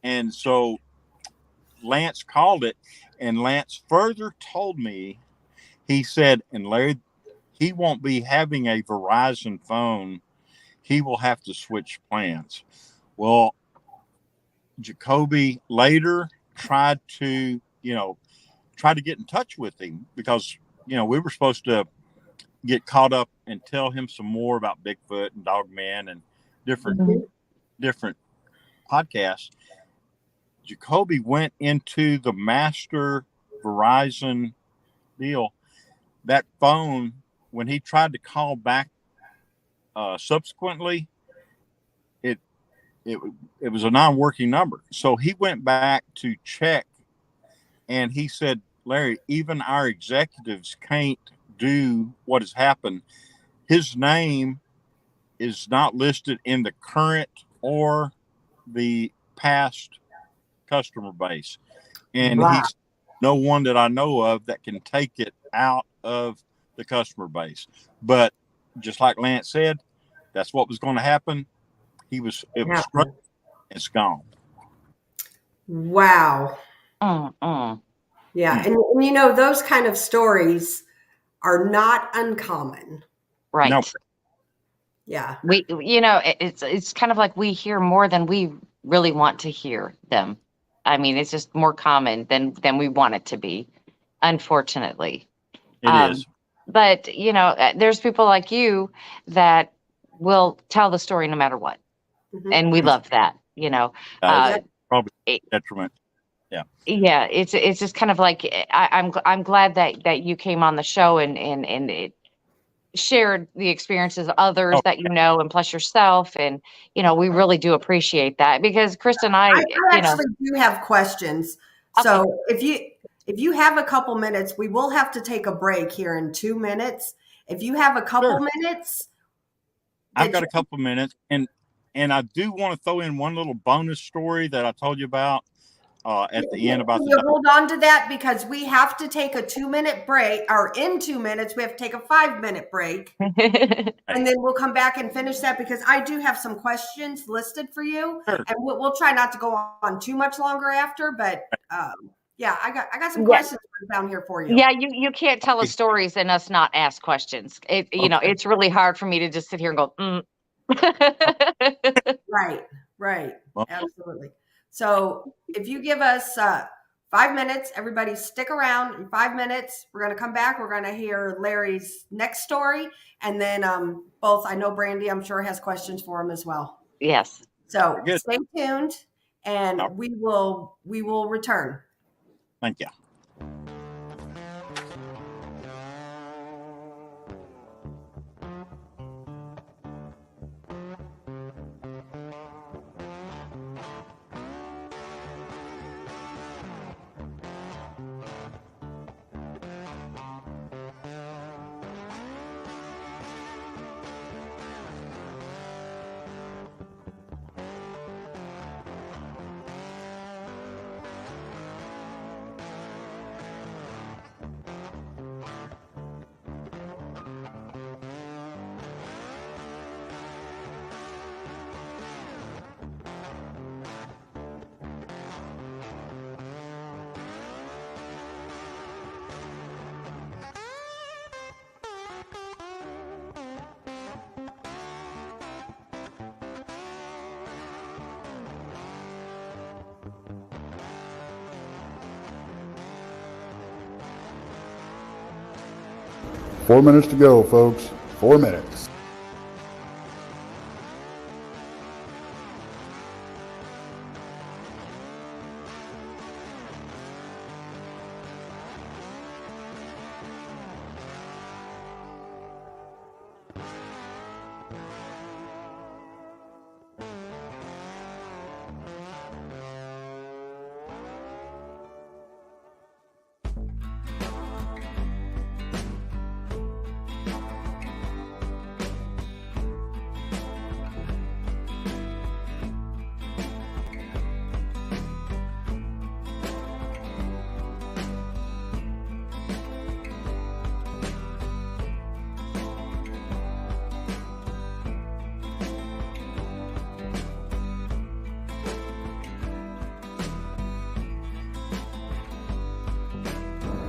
And so Lance called it, and Lance further told me, he said, and Larry, he won't be having a Verizon phone. He will have to switch plans. Well, Jacoby later tried to get in touch with him, because we were supposed to get caught up and tell him some more about Bigfoot and Dogman and different podcasts. Jacoby went into the master Verizon deal. That phone, when he tried to call back subsequently, it was a non-working number. So he went back to check, and he said, Larry, even our executives can't do what has happened. His name is not listed in the current or the past customer base. And he's no one that I know of that can take it out of the customer base. But just like Lance said, that's what was going to happen. It was struck, it's gone. Wow. Yeah. And those kind of stories are not uncommon. Right. No. Yeah. It's kind of like we hear more than we really want to hear them. I mean, it's just more common than we want it to be, unfortunately. It is. But, there's people like you that will tell the story no matter what. And we love that, Probably a detriment. Yeah. Yeah. It's just kind of like, I'm glad that you came on the show and it shared the experiences of others Oh, that you know, and plus yourself. And, we really do appreciate that because Chris and I I, actually do have questions. okay. So if you have a couple minutes, we will have to take a break here in 2 minutes. If you have a couple sure. minutes, I've that got you, a couple minutes, and I do want to throw in one little bonus story that I told you about at the end about can the you hold on to that, because we have to take a 2 minute break, or in 2 minutes we have to take a 5 minute break, and then we'll come back and finish that, because I do have some questions listed for you, Sure. and we'll try not to go on too much longer after. But yeah, I got some Yeah. questions down here for you. Yeah, you can't tell us stories and us not ask questions. Okay. It's really hard for me to just sit here and go, Right, Well, absolutely. So if you give us 5 minutes, everybody stick around. In 5 minutes, we're going to come back. We're going to hear Larry's next story, and then both, I know Brandy, I'm sure, has questions for him as well. Yes. So very good. stay tuned, and Oh, we will return. thank you. Four minutes to go, folks. 4 minutes.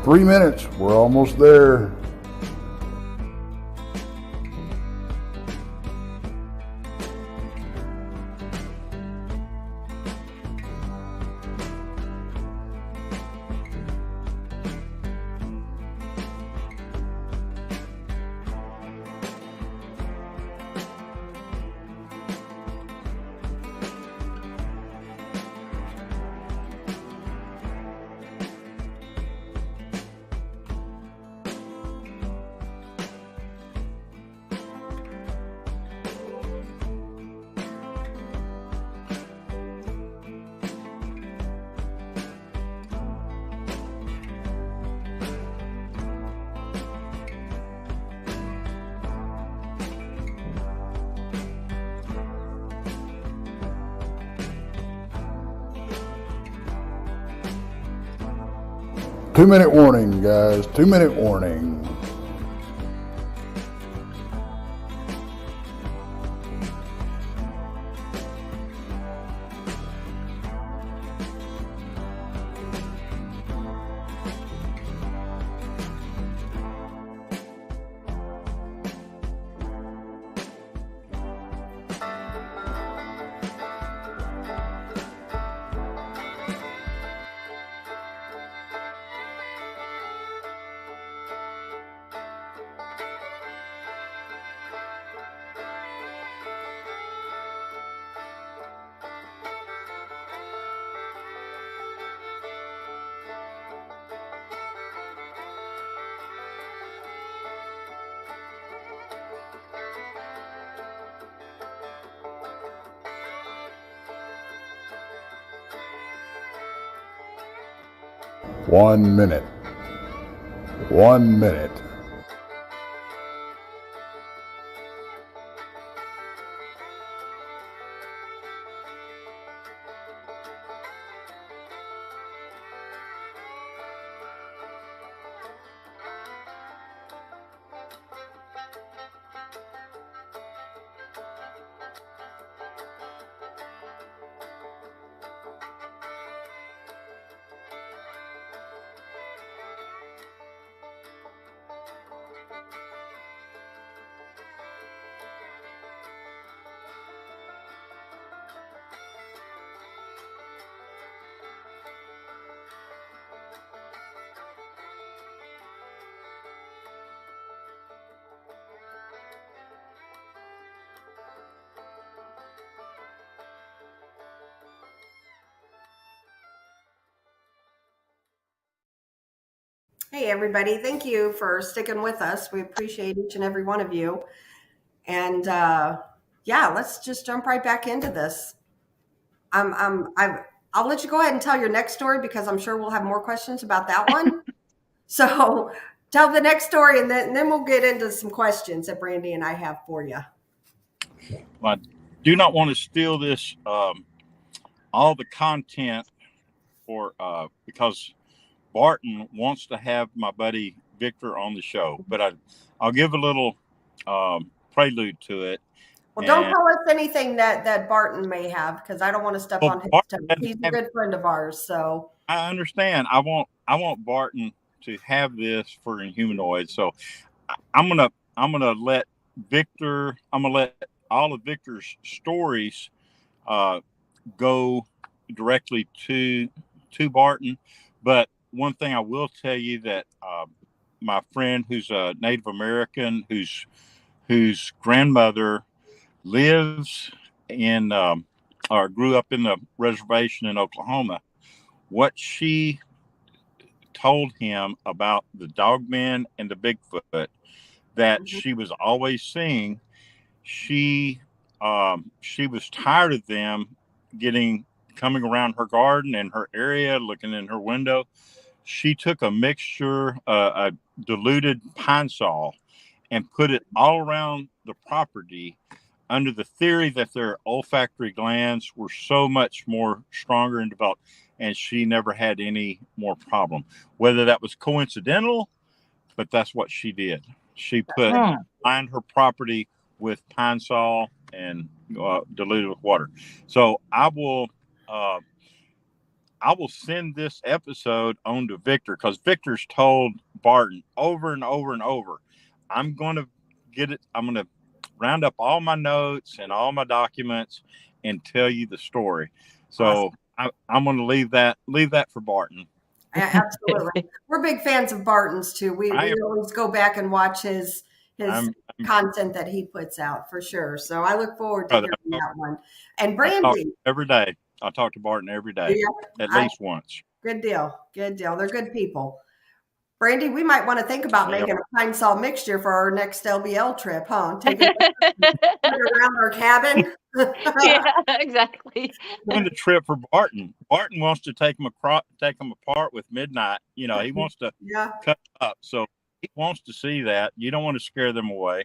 Three minutes. We're almost there. Two-minute warning, guys. 2-minute warning. 1 minute. 1 minute. Hey, everybody. Thank you for sticking with us. We appreciate each and every one of you. And yeah, let's just jump right back into this. I'll let you go ahead and tell your next story because I'm sure we'll have more questions about that one. So tell the next story and then we'll get into some questions that Brandy and I have for you. I do not want to steal this, all the content for because Barton wants to have my buddy Victor on the show, but I'll give a little prelude to it. Well, don't tell us anything that Barton may have because I don't want to step on his toes. He's a good friend of ours, so I understand. I want Barton to have this for Inhumanoid, so I'm gonna let Victor. I'm gonna let all of Victor's stories go directly to Barton. But one thing I will tell you that my friend who's a Native American whose grandmother lives in or grew up in the reservation in Oklahoma, what she told him about the dogmen and the Bigfoot that she was always seeing, she was tired of them coming around her garden and her area, looking in her window. She took a mixture, a diluted pine sol, and put it all around the property under the theory that their olfactory glands were so much more stronger and developed, and she never had any more problem. Whether that was coincidental, but that's what she did. She lined her property with pine sol and diluted with water. So I will send this episode on to Victor because Victor's told Barton over and over and over, I'm going to get it. I'm going to round up all my notes and all my documents and tell you the story. So awesome. I'm going to leave that for Barton. Absolutely. We're big fans of Barton's too. We always go back and watch his content that he puts out for sure. So I look forward to hearing that one. And Brandy, every day. I talk to Barton every day, at least once. Good deal. Good deal. They're good people. Brandy, we might want to think about making a pine sol mixture for our next LBL trip, huh? Take it around our cabin. Yeah, exactly. Doing the trip for Barton. Barton wants to take them apart with Midnight. You know, he wants to cut up. So he wants to see that. You don't want to scare them away.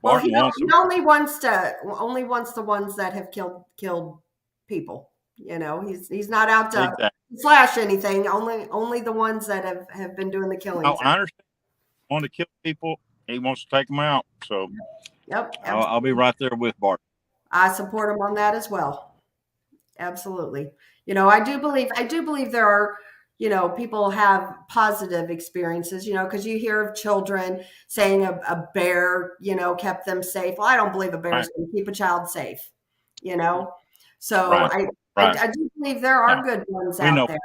Well, he only wants the ones that have killed people. You know, he's not out to slash anything. Only the ones that have been doing the killing. Oh, I understand. Want to kill people, he wants to take them out. So, yep, I'll be right there with Bart. I support him on that as well. Absolutely. You know, I do believe there are, you know, people have positive experiences, you know, because you hear of children saying a bear, you know, kept them safe. Well, I don't believe a bear is going to keep a child safe, you know. So I do believe there are good ones out there,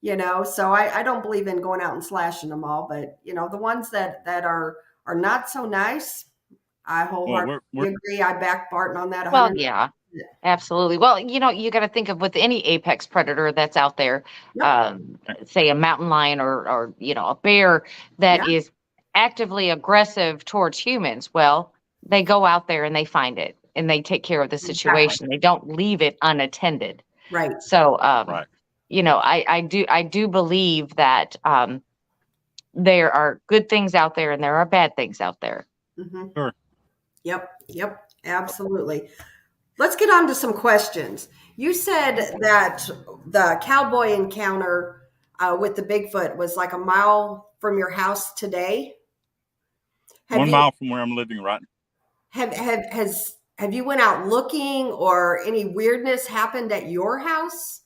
you know. So I don't believe in going out and slashing them all, but you know, the ones that are not so nice, I wholeheartedly agree. I back Barton on that. 100%. Well, yeah, absolutely. Well, you know, you got to think of with any apex predator that's out there, say a mountain lion or you know, a bear that is actively aggressive towards humans. Well, they go out there and they find it and they take care of the situation. Exactly. They don't leave it unattended. Right. So, I do believe that there are good things out there and there are bad things out there. Mm-hmm. Sure. Yep, absolutely. Let's get on to some questions. You said that the cowboy encounter with the Bigfoot was like a mile from your house today. Have 1 you mile from where I'm living right now. have you went out looking, or any weirdness happened at your house?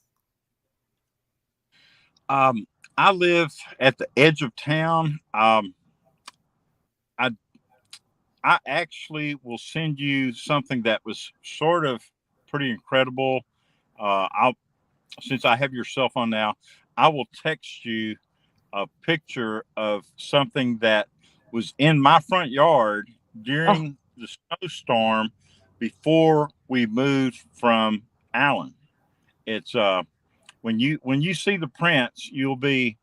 I live at the edge of town. I I actually will send you something that was sort of pretty incredible. I'll Since I have your cell phone now, I will text you a picture of something that was in my front yard Oh, during the snowstorm before we moved from Allen. It's when you see the prints, you'll be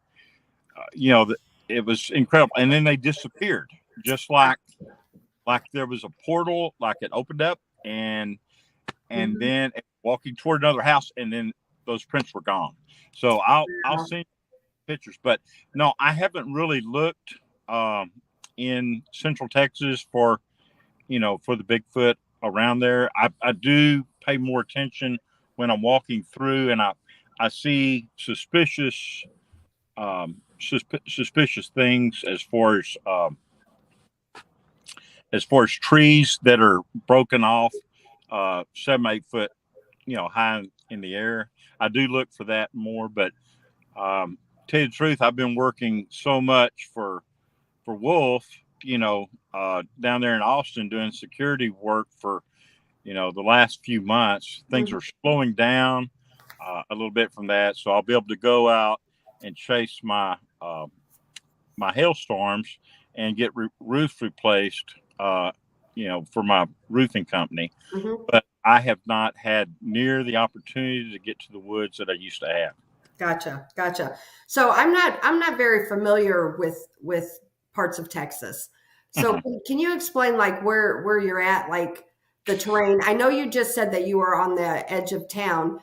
it was incredible, and then they disappeared, just like there was a portal, like it opened up, and Mhm. then walking toward another house, and then those prints were gone. So I'll Wow. send you pictures, but no, I haven't really looked um, in Central Texas for for the Bigfoot around there. I do pay more attention when I'm walking through, and I see suspicious things as far as trees that are broken off 7 8 foot high in the air. I do look for that more, but tell you the truth, I've been working so much for Wolf, down there in Austin doing security work for the last few months. Things Mhm. are slowing down a little bit from that, so I'll be able to go out and chase my hailstorms and get roofs replaced, for my roofing company. Mhm. But I have not had near the opportunity to get to the woods that I used to have. Gotcha. So I'm not very familiar with parts of Texas. So Mhm. can you explain like where you're at, like the terrain? I know you just said that you were on the edge of town,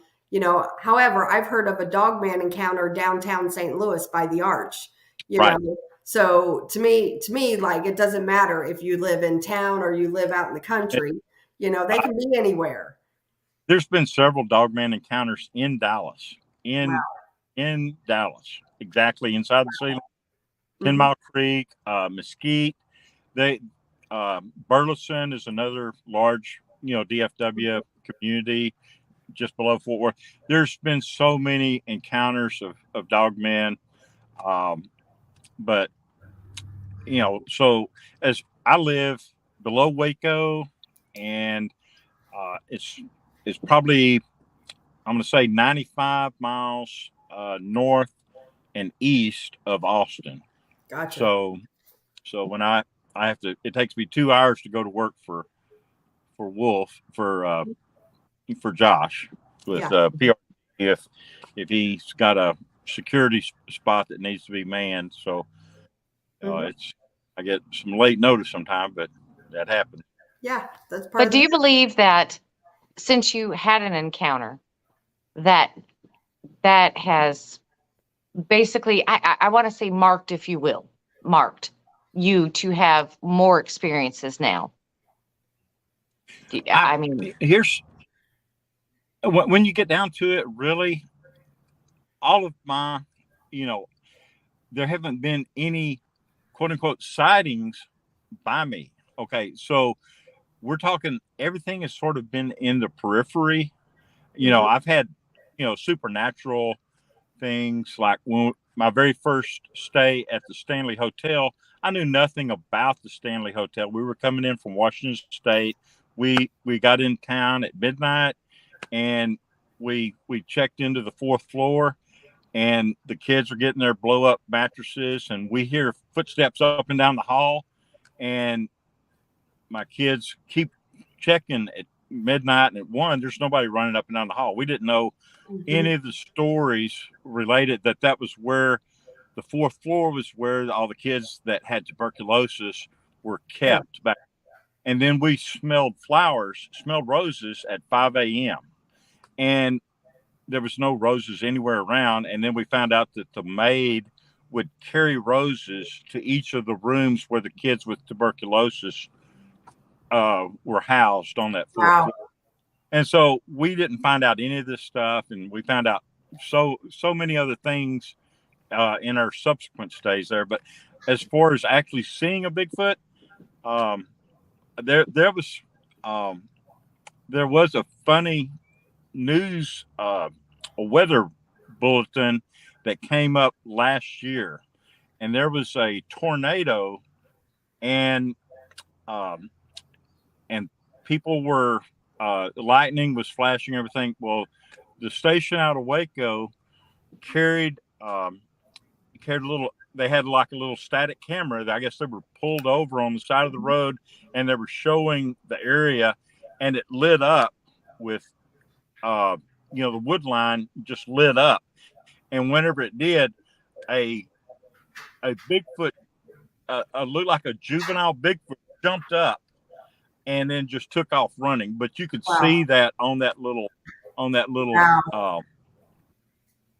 However, I've heard of a dogman encounter downtown St. Louis by the Arch, you Right. know. So to me, like it doesn't matter if you live in town or you live out in the It, country, they uh, can be anywhere. there's been several dogman encounters in Dallas, in Wow. in Dallas, exactly inside the city. 10 Hmm. Mile Creek, Mesquite. They Burleson is another large, DFW community just below Fort Worth. There's been so many encounters of dog men, um, but so as I live below Waco, and it's probably, I'm going to say, 95 miles north and east of Austin. Gotcha. So when I have to, it takes me 2 hours to go to work for Wolf for Josh with Yeah. PR if he's got a security spot that needs to be manned. So Mhm. I get some late notice sometimes, but that happens. Yeah, that's part but of do the. you believe that since you had an encounter that that has basically, I want to say marked, if you will, marked you to have more experiences now? I I mean, Here's when you get down to it, really, all of my, you know, there haven't been any quote unquote sightings by me. Okay, so we're talking everything has sort of been in the periphery. Mhm. I've had supernatural things, like when my very first stay at the Stanley Hotel. I knew nothing about the Stanley Hotel. We were coming in from Washington State. We got in town at midnight, and we checked into the fourth floor, and the kids are getting their blow up mattresses, and we hear footsteps up and down the hall, and my kids keep checking at midnight, and at 1 there's nobody running up and down the hall. We didn't know Mhm. any of the stories related that was where the fourth floor was where all the kids that had tuberculosis were Yeah. kept back. And then we smelled roses at 5 a.m. And there was no roses anywhere around. And then we found out that the maid would carry roses to each of the rooms where the kids with tuberculosis were housed on that fourth Wow. floor. And so we didn't find out any of this stuff, and we found out so many other things in our subsequent stays there. But as far as actually seeing a Bigfoot, there was a funny news a weather bulletin that came up last year, and there was a tornado, and people were lightning was flashing everything. Well, the station out of Waco carried a little. They had like a little static camera. I guess they were pulled over on the side of the road, and they were showing the area, and it lit up with, the wood line just lit up. And whenever it did, a Bigfoot, looked like a juvenile Bigfoot, jumped up and then just took off running. But you could see that on that little Wow.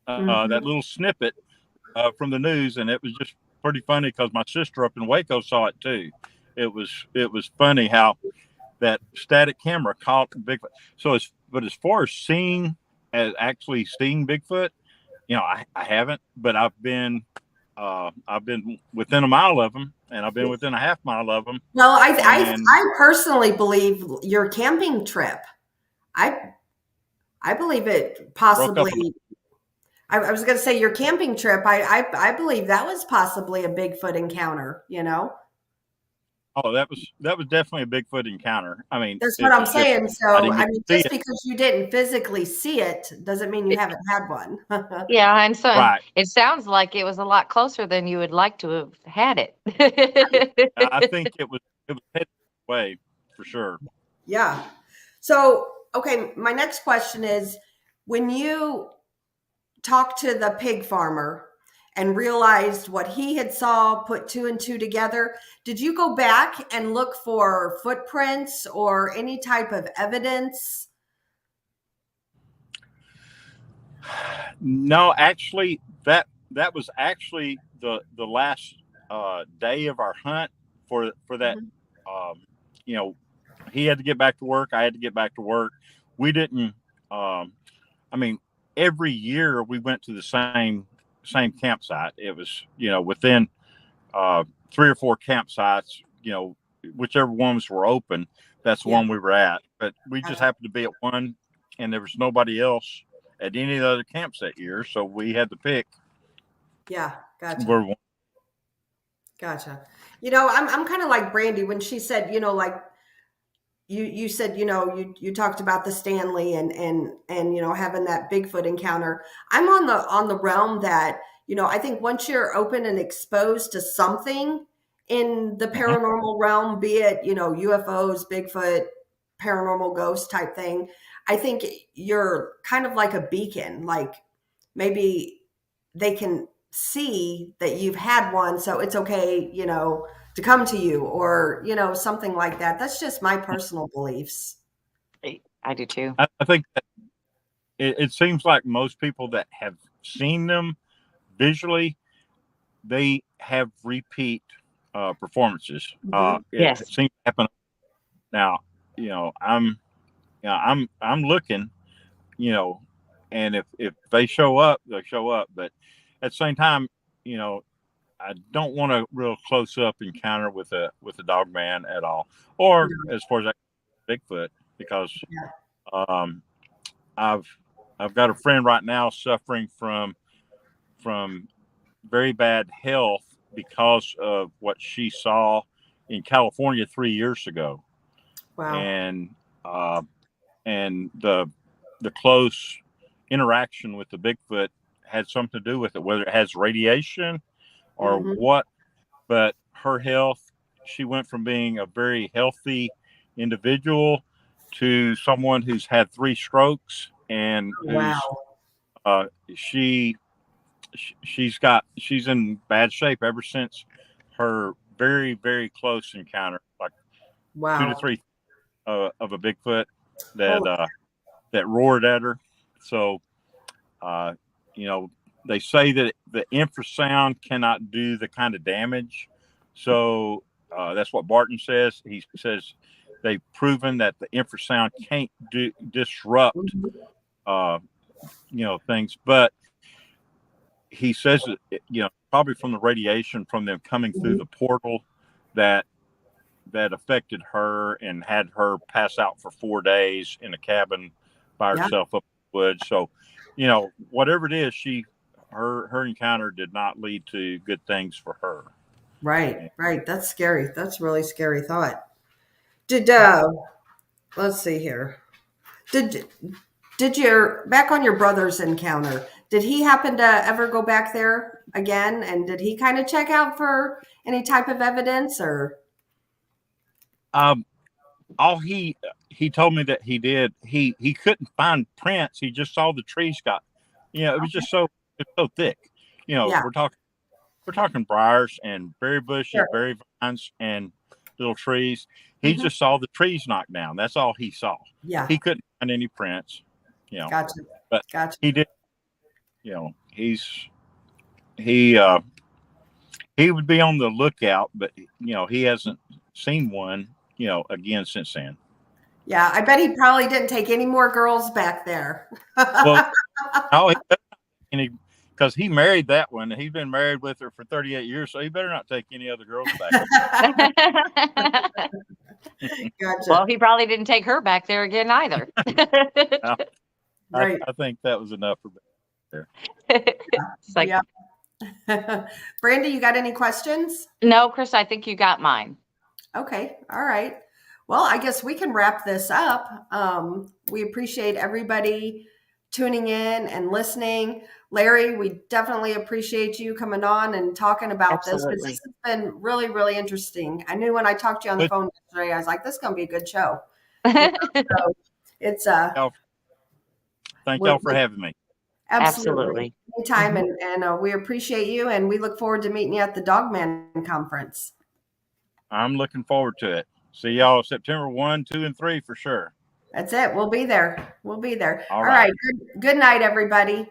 that little snippet from the news, and it was just pretty funny because my sister up in Waco saw it too. It was funny how that static camera caught Bigfoot. So as far as actually seeing Bigfoot, I haven't, but I've been within a mile of them, and I've been within a half mile of them. Well, I personally believe your camping trip. I believe it possibly. I was going to say your camping trip. I believe that was possibly a Bigfoot encounter. Oh, that was definitely a Bigfoot encounter. I mean, that's what I'm saying. So I mean, just it. because you didn't physically see it doesn't mean you haven't had one. Yeah, and so Right. it sounds like it was a lot closer than you would like to have had it. I think it was headed away for sure. Yeah. So, okay, my next question is, when you talked to the pig farmer and realized what he had saw, put two and two together, did you go back and look for footprints or any type of evidence? No, actually, that was actually the last day of our hunt for that. He had to get back to work. I had to get back to work. We didn't. I mean, every year we went to the same campsite. It was within 3 or 4 campsites. Whichever ones were open, that's the one we were at. But we just happened to be at one, and there was nobody else at any of the other camps that year, so we had to pick. Yeah, gotcha. Gotcha. I'm kind of like Brandy when she said, like you said, you talked about the Stanley and having that Bigfoot encounter. I'm on the realm that, I think once you're open and exposed to something in the paranormal realm, be it, UFOs, Bigfoot, paranormal ghost type thing, I think you're kind of like a beacon. Like maybe they can see that you've had one, so it's okay, to come to you, or something like that. That's just my personal beliefs. I do too. I think that it seems like most people that have seen them visually, they have repeat performances. Yes. It seems to happen. Now, I'm looking, and if they show up, they'll show up. But at the same time, I don't want a real close up encounter with a dog man at all, or as far as Bigfoot, because I've got a friend right now suffering from very bad health because of what she saw in California 3 years ago. Wow. And the close interaction with the Bigfoot had something to do with it, whether it has radiation or what. But her health, she went from being a very healthy individual to someone who's had 3 strokes and she's in bad shape ever since her very, very close encounter, like 2 to 3 of a Bigfoot that roared at her. So You know, they say that the infrasound cannot do the kind of damage. So that's what Barton says. He says they've proven that the infrasound can't disrupt, things. But he says that, probably from the radiation from them coming through the portal that affected her and had her pass out for 4 days in a cabin by herself up in the woods. So, whatever it is, her encounter did not lead to good things for her. Right. That's scary. That's a really scary thought. Let's see here. Did your back on your brother's encounter, did he happen to ever go back there again? And did he kind of check out for any type of evidence or? All he told me that he did, he couldn't find prints. He just saw the trees it was just so thick. We're talking briars and berry bushes, berry vines, and little trees. He just saw the trees knocked down. That's all he saw. Yeah. He couldn't find any prints. Gotcha. But gotcha. He did. He would be on the lookout, but he hasn't seen one, again since then. Yeah, I bet he probably didn't take any more girls back there. Well, no, because he married that one. He's been married with her for 38 years, so he better not take any other girls back. Gotcha. Well, he probably didn't take her back there again either. No, Right. I think that was enough for there. It's like, Brandy, you got any questions? no, Chris, I think you got mine. Okay. All right. Well, I guess we can wrap this up. We appreciate everybody tuning in and listening. Larry, we definitely appreciate you coming on and talking about this. Absolutely. This has been really, really interesting. I knew when I talked to you on the phone yesterday, I was like, this is going to be a good show. So it's Thank y'all for having me. absolutely. Anytime, and we appreciate you, and we look forward to meeting you at the Dogman Conference. I'm looking forward to it. See y'all September 1, 2, and 3 for sure. That's it. We'll be there. All right. Good night, everybody.